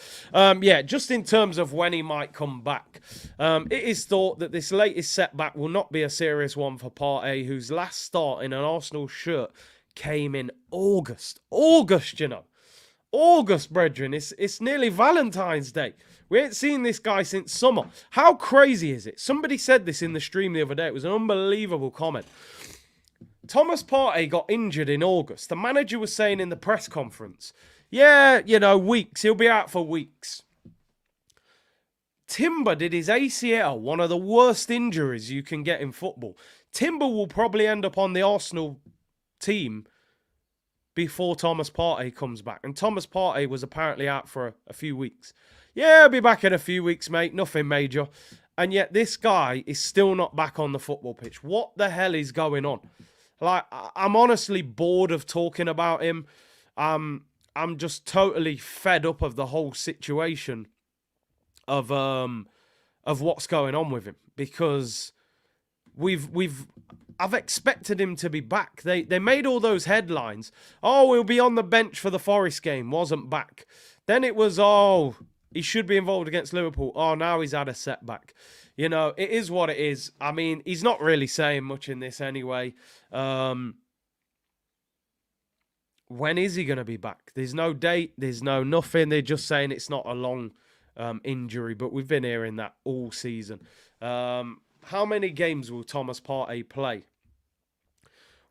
Just in terms of when he might come back. It is thought that this latest setback will not be a serious one for Partey, whose last start in an Arsenal shirt came in August. August, brethren. It's nearly Valentine's Day. We ain't seen this guy since summer. How crazy is it? Somebody said this in the stream the other day. It was an unbelievable comment. Thomas Partey got injured in August. The manager was saying in the press conference, weeks. He'll be out for weeks. Timber did his ACL, one of the worst injuries you can get in football. Timber will probably end up on the Arsenal team before Thomas Partey comes back. And Thomas Partey was apparently out for a few weeks. Yeah, I'll be back in a few weeks, mate. Nothing major. And yet this guy is still not back on the football pitch. What the hell is going on? Like, I'm honestly bored of talking about him. I'm just totally fed up of the whole situation of what's going on with him, because I've expected him to be back. They made all those headlines. Oh, he'll be on the bench for the Forest game. Wasn't back. Then it was, oh, he should be involved against Liverpool. Oh, now he's had a setback. You know, it is what it is. I mean, he's not really saying much in this anyway. When is he going to be back? There's no date. There's no nothing. They're just saying it's not a long injury, but we've been hearing that all season. How many games will Thomas Partey play?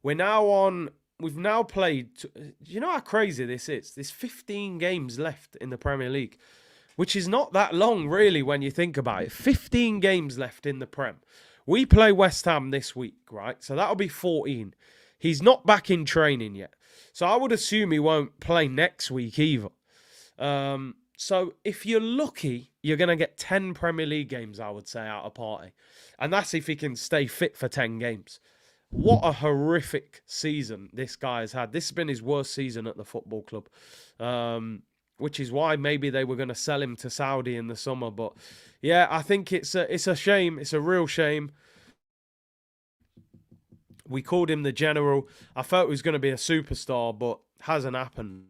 We've now played, do you know how crazy this is? There's 15 games left in the Premier League, which is not that long, really, when you think about it. 15 games left in the Prem. We play West Ham this week, right? So that'll be 14. He's not back in training yet. So I would assume he won't play next week either. So if you're lucky, you're going to get 10 Premier League games, I would say, out of Partey. And that's if he can stay fit for 10 games. What a horrific season this guy has had. This has been his worst season at the football club. Which is why maybe they were going to sell him to Saudi in the summer. But yeah, I think it's a shame. It's a real shame. We called him the General. I thought he was going to be a superstar, but hasn't happened.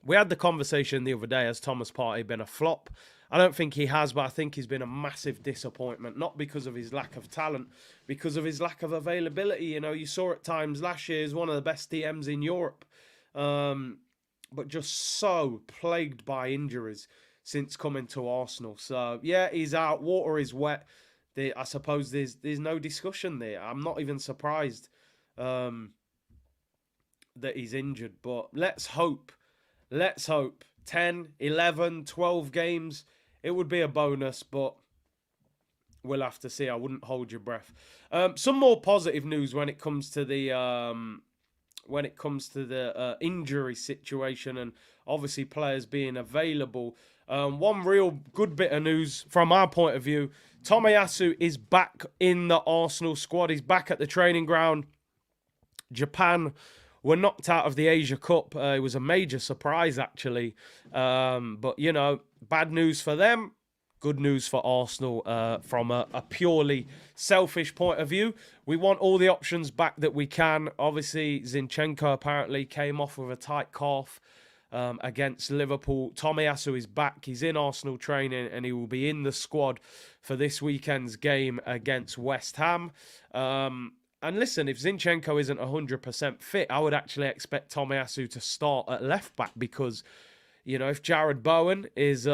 We had the conversation the other day, has Thomas Partey been a flop? I don't think he has, but I think he's been a massive disappointment, not because of his lack of talent, because of his lack of availability. You know, you saw at times last year, he's one of the best DMs in Europe, but just so plagued by injuries since coming to Arsenal. So, yeah, he's out. Water is wet. I suppose there's no discussion there. I'm not even surprised that he's injured, but let's hope. 10, 11, 12 games. It would be a bonus, but we'll have to see. I wouldn't hold your breath. Some more positive news when it comes to the injury situation and obviously players being available. One real good bit of news from our point of view: Tomiyasu is back in the Arsenal squad. He's back at the training ground. Japan were knocked out of the Asia Cup. It was a major surprise, actually. But, you know, bad news for them. Good news for Arsenal from a purely selfish point of view. We want all the options back that we can. Obviously, Zinchenko apparently came off with a tight calf against Liverpool. Tomiyasu is back. He's in Arsenal training and he will be in the squad for this weekend's game against West Ham. And listen, if Zinchenko isn't 100% fit, I would actually expect Tomiyasu to start at left back because, you know, if Jared Bowen is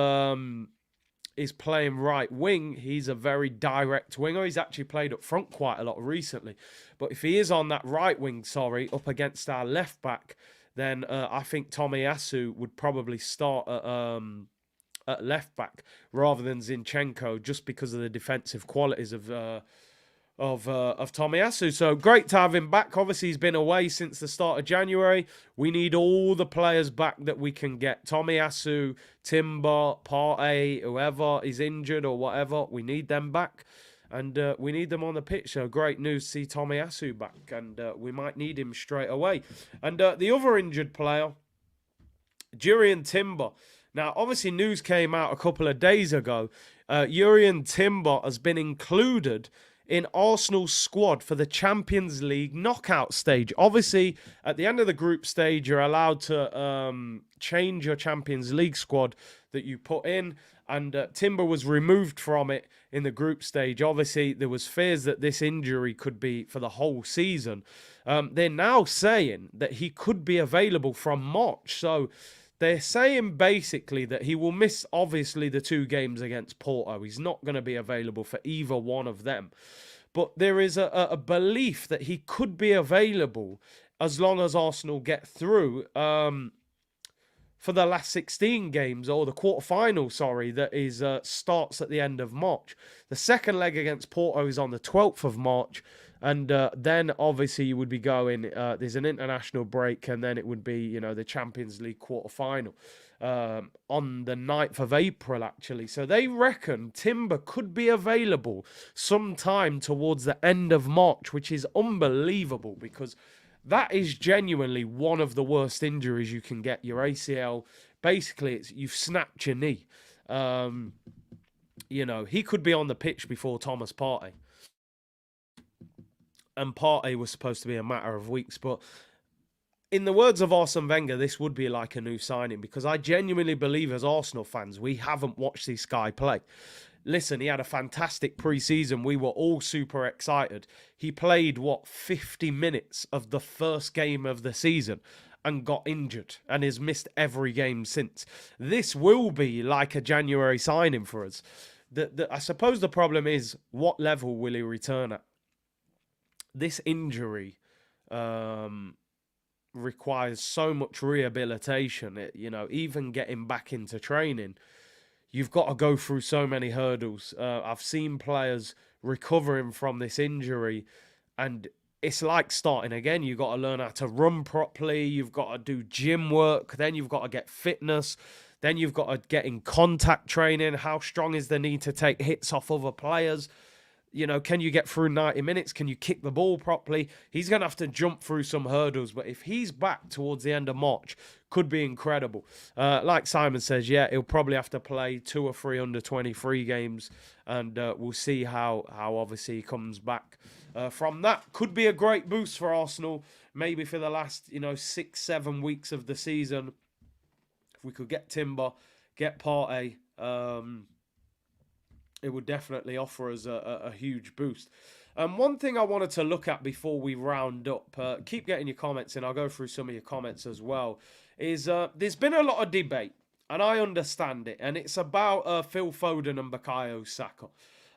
playing right wing, he's a very direct winger. He's actually played up front quite a lot recently. But if he is on that right wing, up against our left back, then I think Tomiyasu would probably start at left back rather than Zinchenko, just because of the defensive qualities of Tomiyasu. So great to have him back. Obviously, he's been away since the start of January. We need all the players back that we can get. Tomiyasu, Timber, Partey, whoever is injured or whatever, we need them back. And we need them on the pitch. So great news to see Tomiyasu back. And we might need him straight away. And the other injured player, Jurrien Timber. Now, obviously, news came out a couple of days ago. Jurrien Timber has been included in Arsenal's squad for the Champions League knockout stage. Obviously, at the end of the group stage, you're allowed to change your Champions League squad that you put in, and Timber was removed from it in the group stage. Obviously, there was fears that this injury could be for the whole season. They're now saying that he could be available from March, so they're saying basically that he will miss, obviously, the 2 games against Porto. He's not going to be available for either one of them. But there is a belief that he could be available as long as Arsenal get through for the last 16 games, or the quarterfinal, sorry, that is starts at the end of March. The second leg against Porto is on the 12th of March, and then obviously you would be going, there's an international break, and then it would be, you know, the Champions League quarterfinal on the 9th of April, actually. So they reckon Timber could be available sometime towards the end of March, which is unbelievable, because that is genuinely one of the worst injuries you can get. Your ACL, basically, you've snapped your knee. You know, he could be on the pitch before Thomas Partey. And Partey was supposed to be a matter of weeks. But in the words of Arsene Wenger, this would be like a new signing, because I genuinely believe, as Arsenal fans, we haven't watched this guy play. Listen, he had a fantastic pre-season. We were all super excited. He played, 50 minutes of the first game of the season and got injured and has missed every game since. This will be like a January signing for us. I suppose the problem is, what level will he return at? This injury requires so much rehabilitation. You know, even getting back into training, you've got to go through so many hurdles. I've seen players recovering from this injury, and it's like starting again. You've got to learn how to run properly. You've got to do gym work. Then you've got to get fitness. Then you've got to get in contact training. How strong is the need to take hits off other players? You know, can you get through 90 minutes? Can you kick the ball properly? He's going to have to jump through some hurdles. But if he's back towards the end of March, could be incredible. Like Simon says, yeah, he'll probably have to play 2 or 3 under-23 games. And we'll see how obviously he comes back from that. Could be a great boost for Arsenal. Maybe for the last, 6-7 weeks of the season. If we could get Timber, get Partey, it would definitely offer us a huge boost. One thing I wanted to look at before we round up, keep getting your comments in, I'll go through some of your comments as well, is there's been a lot of debate, and I understand it, and it's about Phil Foden and Bukayo Saka.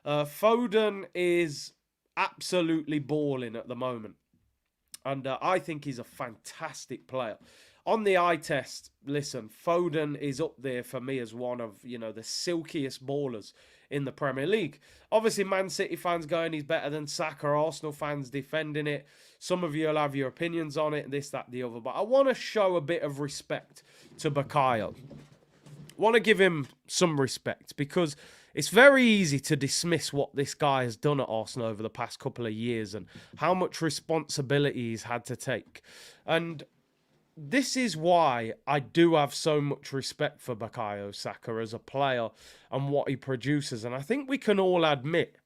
Foden is absolutely balling at the moment, and I think he's a fantastic player. On the eye test, listen, Foden is up there for me as one of, the silkiest ballers in the Premier League. Obviously, Man City fans going, he's better than Saka. Arsenal fans defending it. Some of you will have your opinions on it, this, that, the other. But I want to show a bit of respect to Bukayo. I want to give him some respect, because it's very easy to dismiss what this guy has done at Arsenal over the past couple of years and how much responsibility he's had to take. And this is why I do have so much respect for Bukayo Saka as a player and what he produces. And I think we can all admit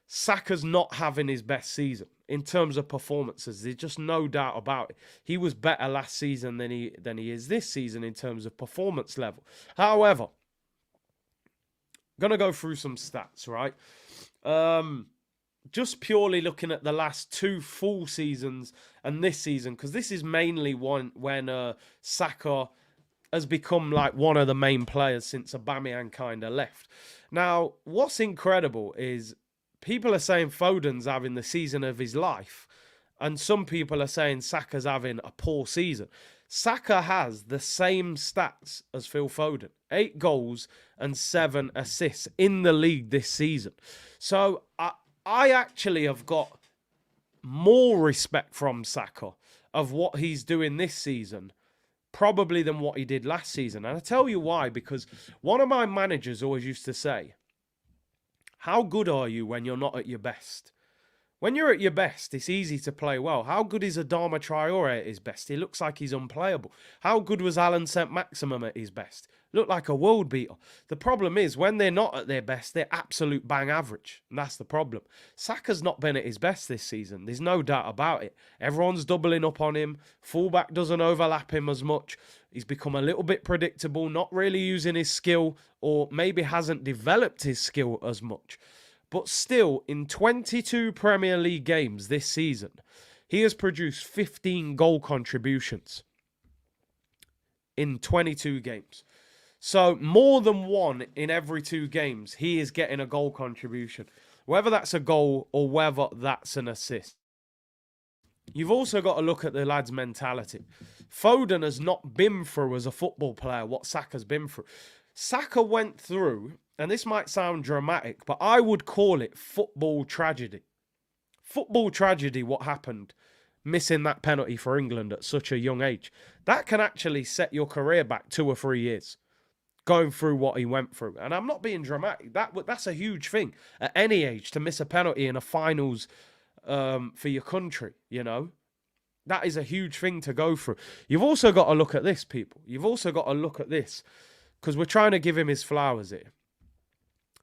Saka's not having his best season in terms of performances. There's just no doubt about it. He was better last season than he is this season in terms of performance level. However, I'm going to go through some stats, right? Just purely looking at the last 2 full seasons and this season, because this is mainly when Saka has become like one of the main players since Aubameyang kind of left. Now, what's incredible is people are saying Foden's having the season of his life, and some people are saying Saka's having a poor season. Saka has the same stats as Phil Foden, 8 goals and 7 assists in the league this season. So I actually have got more respect from Saka of what he's doing this season, probably than what he did last season. And I tell you why, because one of my managers always used to say, how good are you when you're not at your best? When you're at your best, it's easy to play well. How good is Adama Traore at his best? He looks like he's unplayable. How good was Alan St-Maximin at his best? Looked like a world beater. The problem is, when they're not at their best, they're absolute bang average. And that's the problem. Saka's not been at his best this season. There's no doubt about it. Everyone's doubling up on him. Fullback doesn't overlap him as much. He's become a little bit predictable, not really using his skill, or maybe hasn't developed his skill as much. But still, in 22 Premier League games this season, he has produced 15 goal contributions in 22 games. So more than one in every 2 games, he is getting a goal contribution. Whether that's a goal or whether that's an assist. You've also got to look at the lad's mentality. Foden has not been through as a football player what Saka's been through. Saka went through, and this might sound dramatic, but I would call it football tragedy. Football tragedy, what happened, missing that penalty for England at such a young age. That can actually set your career back 2 or 3 years, going through what he went through. And I'm not being dramatic. That's a huge thing at any age, to miss a penalty in a finals for your country, you know. That is a huge thing to go through. You've also got to look at this, people. You've also got to look at this, because we're trying to give him his flowers here.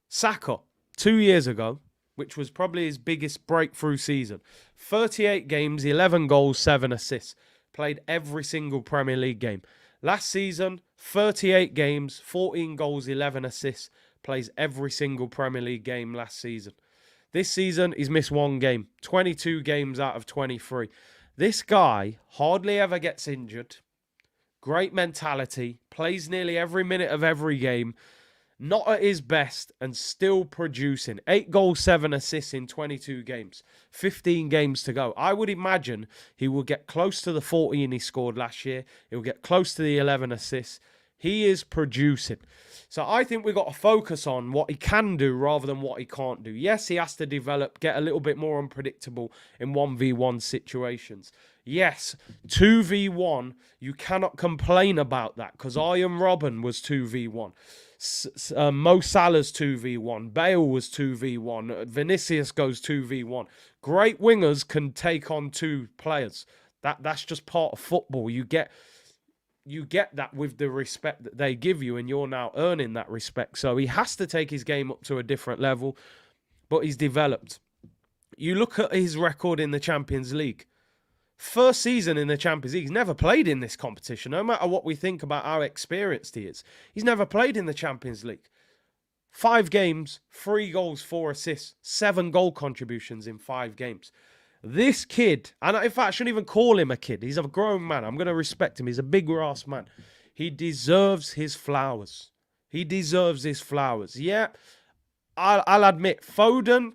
Saka, 2 years ago, which was probably his biggest breakthrough season. 38 games, 11 goals, 7 assists. Played every single Premier League game. Last season, 38 games, 14 goals, 11 assists. Plays every single Premier League game last season. This season, he's missed 1 game. 22 games out of 23. This guy hardly ever gets injured. Great mentality. Plays nearly every minute of every game. Not at his best and still producing. 8 goals, 7 assists in 22 games. 15 games to go. I would imagine he will get close to the 14 he scored last year. He'll get close to the 11 assists. He is producing. So I think we've got to focus on what he can do rather than what he can't do. Yes, he has to develop, get a little bit more unpredictable in 1v1 situations. Yes, 2v1, you cannot complain about that, because Iron Robben was 2v1. Mo Salah's 2v1. Bale was 2v1. Vinicius goes 2v1. Great wingers can take on 2 players. That's just part of football. You get that with the respect that they give you, and you're now earning that respect. So he has to take his game up to a different level, but he's developed. You look at his record in the Champions League. First season in the Champions League. He's never played in this competition, no matter what we think about how experienced he is. He's never played in the Champions League. 5 games, 3 goals, 4 assists, 7 goal contributions in 5 games. This kid, and in fact, I shouldn't even call him a kid. He's a grown man. I'm going to respect him. He's a big ass man. He deserves his flowers. He deserves his flowers. Yeah, I'll admit, Foden,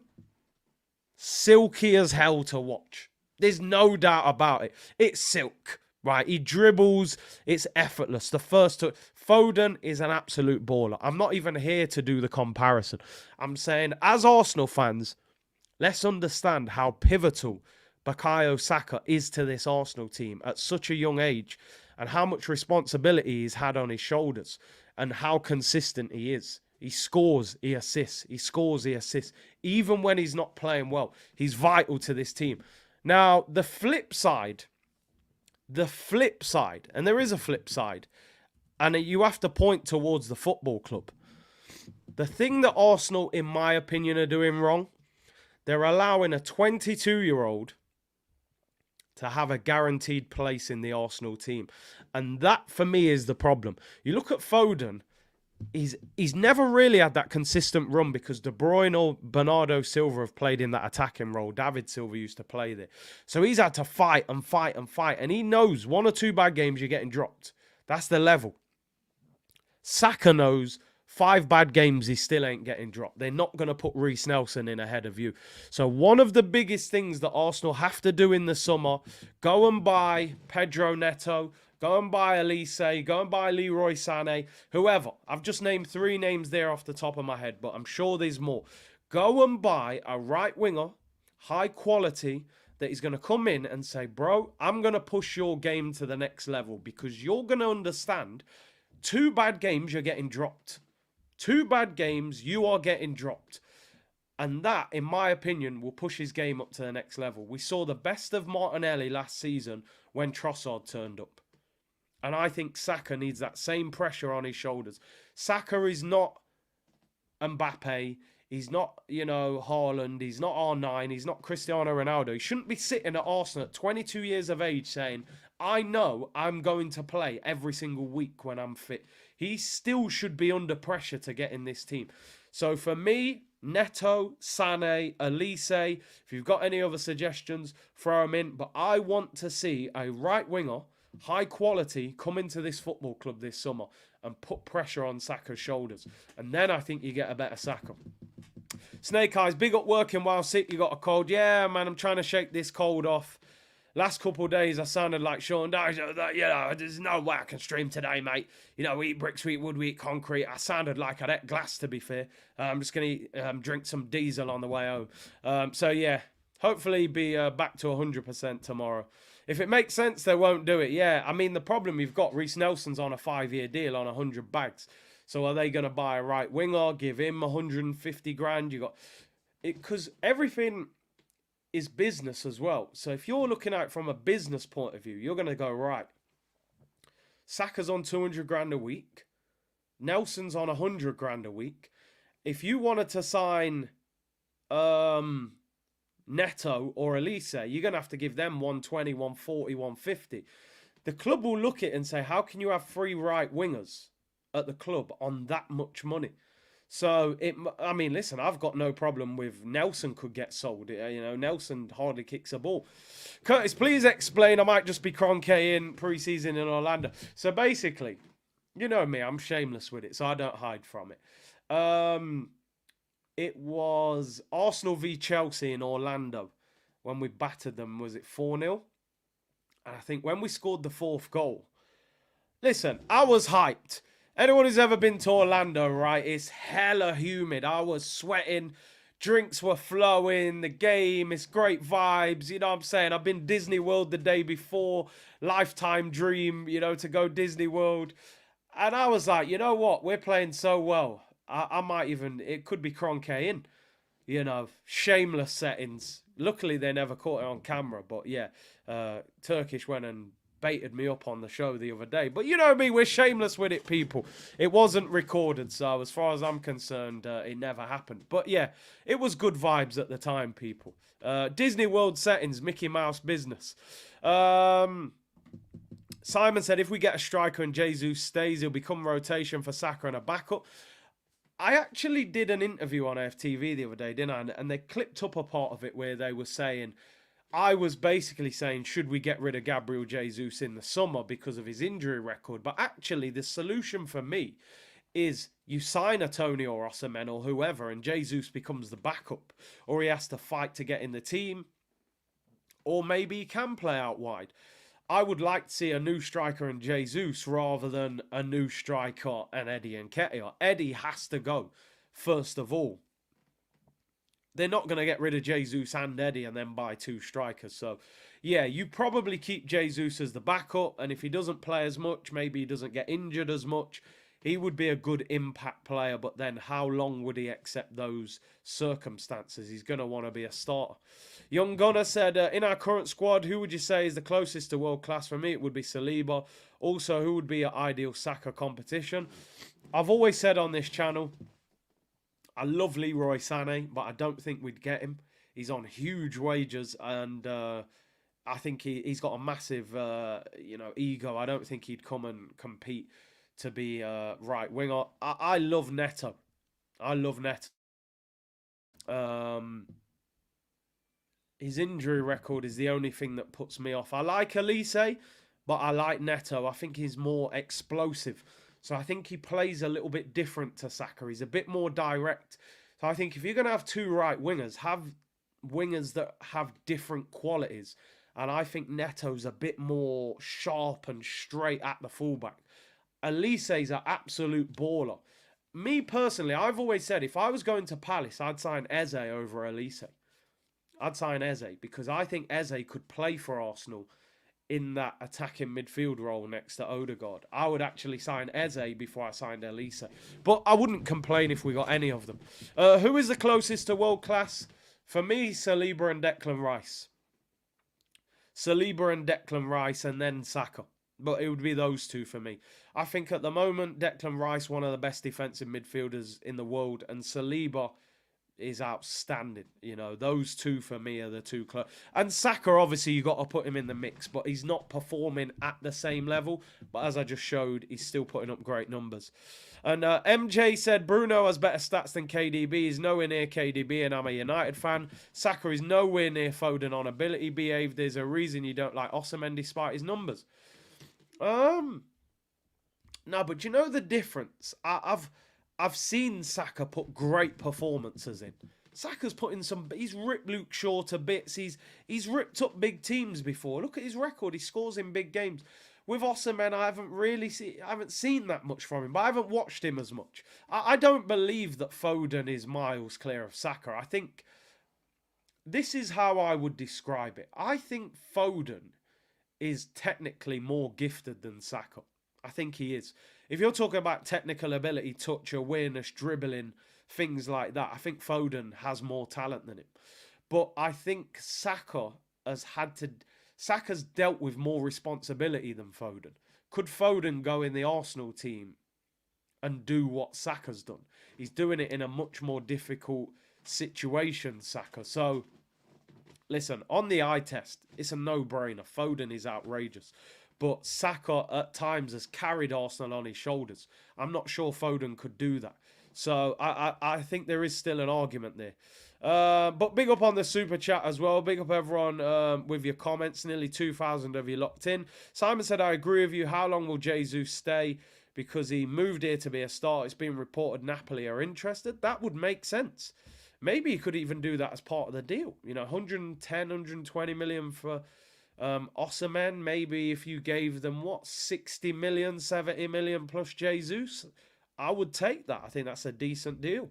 silky as hell to watch. There's no doubt about it. It's silk, right? He dribbles. It's effortless. The first two. Foden is an absolute baller. I'm not even here to do the comparison. I'm saying, as Arsenal fans, let's understand how pivotal Bukayo Saka is to this Arsenal team at such a young age, and how much responsibility he's had on his shoulders, and how consistent he is. He scores, he assists. He scores, he assists. Even when he's not playing well, he's vital to this team. Now, the flip side, and there is a flip side, and you have to point towards the football club. The thing that Arsenal, in my opinion, are doing wrong, they're allowing a 22-year-old to have a guaranteed place in the Arsenal team. And that, for me, is the problem. You look at Foden, he's never really had that consistent run, because De Bruyne or Bernardo Silva have played in that attacking role. David Silva used to play there. So he's had to fight and fight and fight. And he knows 1 or 2 bad games, you're getting dropped. That's the level. Saka knows 5 bad games, he still ain't getting dropped. They're not going to put Reece Nelson in ahead of you. So one of the biggest things that Arsenal have to do in the summer, go and buy Pedro Neto, go and buy Elise, go and buy Leroy Sané, whoever. I've just named 3 names there off the top of my head, but I'm sure there's more. Go and buy a right winger, high quality, that is going to come in and say, bro, I'm going to push your game to the next level, because you're going to understand 2 bad games, you're getting dropped. 2 bad games, you are getting dropped. And that, in my opinion, will push his game up to the next level. We saw the best of Martinelli last season when Trossard turned up. And I think Saka needs that same pressure on his shoulders. Saka is not Mbappe. He's not, Haaland. He's not R9. He's not Cristiano Ronaldo. He shouldn't be sitting at Arsenal at 22 years of age saying, I know I'm going to play every single week when I'm fit. He still should be under pressure to get in this team. So for me, Neto, Sané, Elise, if you've got any other suggestions, throw them in. But I want to see a right winger, high quality, come into this football club this summer and put pressure on Saka's shoulders. And then I think you get a better Saka. Snake Eyes, big up working while sick. You got a cold. Yeah, man, I'm trying to shake this cold off. Last couple of days, I sounded like Sean Dyche. You know, there's no way I can stream today, mate. You know, we eat bricks, we eat wood, we eat concrete. I sounded like I'd ate glass, to be fair. I'm just going to drink some diesel on the way home. So, yeah, hopefully be back to 100% tomorrow. If it makes sense, they won't do it. Yeah, I mean, the problem you've got, Reece Nelson's on a 5-year deal on 100 bags. So are they going to buy a right winger, give him 150 grand? You got it, because everything is business as well. So if you're looking at it from a business point of view, you're going to go, right, Saka's on 200 grand a week. Nelson's on 100 grand a week. If you wanted to sign Neto or Elise, you're going to have to give them 120, 140, 150. The club will look at it and say, how can you have 3 right wingers at the club on that much money? So, I mean, listen, I've got no problem with Nelson could get sold. You know, Nelson hardly kicks a ball. Curtis, please explain. I might just be Kroenke in pre-season in Orlando. So, basically, you know me, I'm shameless with it, so I don't hide from it. It was Arsenal v Chelsea in Orlando when we battered them. Was it 4-0? And I think when we scored the 4th goal, listen, I was hyped. Anyone who's ever been to Orlando, right, it's hella humid. I was sweating. Drinks were flowing. The game, it's great vibes. You know what I'm saying? I've been Disney World the day before. Lifetime dream, you know, to go Disney World. And I was like, you know what? We're playing so well. I might even, it could be Kroenke in. You know, shameless settings. Luckily, they never caught it on camera. But yeah, Turkish went and baited me up on the show the other day. But you know me, we're shameless with it, people. It wasn't recorded, so as far as I'm concerned, it never happened. But yeah, it was good vibes at the time, people. Disney World settings, Mickey Mouse business. Simon said, if we get a striker and Jesus stays, he'll become rotation for Saka and a backup. I actually did an interview on FTV the other day, didn't I? And they clipped up a part of it where they were saying, I was basically saying, should we get rid of Gabriel Jesus in the summer because of his injury record? But actually, the solution for me is you sign a Toney or Osimhen or whoever, and Jesus becomes the backup. Or he has to fight to get in the team. Or maybe he can play out wide. I would like to see a new striker in Jesus rather than a new striker and Eddie Nketiah. Eddie has to go, first of all. They're not going to get rid of Jesus and Eddie and then buy 2 strikers. So, yeah, you probably keep Jesus as the backup. And if he doesn't play as much, maybe he doesn't get injured as much, he would be a good impact player. But then how long would he accept those circumstances? He's going to want to be a starter. Young Gunner said, in our current squad, who would you say is the closest to world class? For me, it would be Saliba. Also, who would be an ideal Saka competition? I've always said on this channel, I love Leroy Sané, but I don't think we'd get him. He's on huge wages, and I think he's got a massive, ego. I don't think he'd come and compete to be right winger. I love Neto. I love Neto. His injury record is the only thing that puts me off. I like Elise, but I like Neto. I think he's more explosive. So I think he plays a little bit different to Saka. He's a bit more direct. So I think if you're going to have 2 right wingers, have wingers that have different qualities. And I think Neto's a bit more sharp and straight at the fullback. Elise's an absolute baller. Me personally, I've always said if I was going to Palace, I'd sign Eze over Elise. I'd sign Eze because I think Eze could play for Arsenal in that attacking midfield role next to Odegaard. I would actually sign Eze before I signed Elise. But I wouldn't complain if we got any of them. Who is the closest to world class? For me, Saliba and Declan Rice. Saliba and Declan Rice and then Saka. But it would be those 2 for me. I think at the moment, Declan Rice, one of the best defensive midfielders in the world. And Saliba is outstanding. You know, those 2 for me are the 2 close. And Saka, obviously, you got to put him in the mix, but he's not performing at the same level. But as I just showed, he's still putting up great numbers. And MJ said, Bruno has better stats than KDB. He's nowhere near KDB, and I'm a United fan. Saka is nowhere near Foden on ability behave. There's a reason you don't like Osimhen despite his numbers. No, but you know the difference? I've seen Saka put great performances in. Saka's put in some. He's ripped Luke Shaw to bits. He's ripped up big teams before. Look at his record. He scores in big games. With Osimhen, I haven't seen that much from him, but I haven't watched him as much. I don't believe that Foden is miles clear of Saka. I think this is how I would describe it. I think Foden is technically more gifted than Saka. I think he is. If you're talking about technical ability, touch, awareness, dribbling, things like that, I think Foden has more talent than him. But I think Saka's dealt with more responsibility than Foden. Could Foden go in the Arsenal team and do what Saka's done? He's doing it in a much more difficult situation, Saka. So, listen, on the eye test, it's a no-brainer. Foden is outrageous. But Saka, at times, has carried Arsenal on his shoulders. I'm not sure Foden could do that. So, I think there is still an argument there. But big up on the super chat as well. Big up everyone with your comments. Nearly 2,000 of you locked in. Simon said, I agree with you. How long will Jesus stay? Because he moved here to be a star. It's been reported Napoli are interested. That would make sense. Maybe he could even do that as part of the deal. You know, 110, 120 million for Osimhen. Maybe if you gave them, 60 million, 70 million plus Jesus? I would take that. I think that's a decent deal.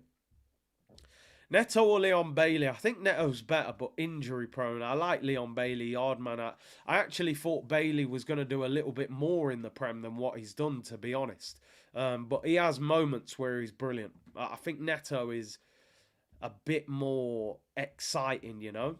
Neto or Leon Bailey? I think Neto's better, but injury prone. I like Leon Bailey, yard man. I actually thought Bailey was going to do a little bit more in the Prem than what he's done, to be honest. But he has moments where he's brilliant. I think Neto is a bit more exciting, you know,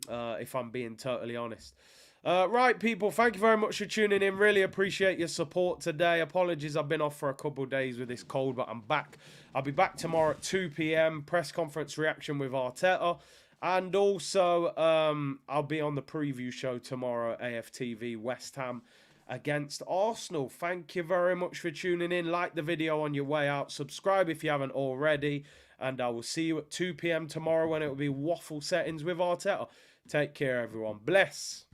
if I'm being totally honest. Right, people, thank you very much for tuning in. Really appreciate your support today. Apologies, I've been off for a couple of days with this cold, but I'm back. I'll be back tomorrow at 2 p.m. Press conference reaction with Arteta. And also, I'll be on the preview show tomorrow, AFTV, West Ham against Arsenal. Thank you very much for tuning in. Like the video on your way out. Subscribe if you haven't already. And I will see you at 2 p.m. tomorrow when it will be waffle settings with Arteta. Take care, everyone. Bless.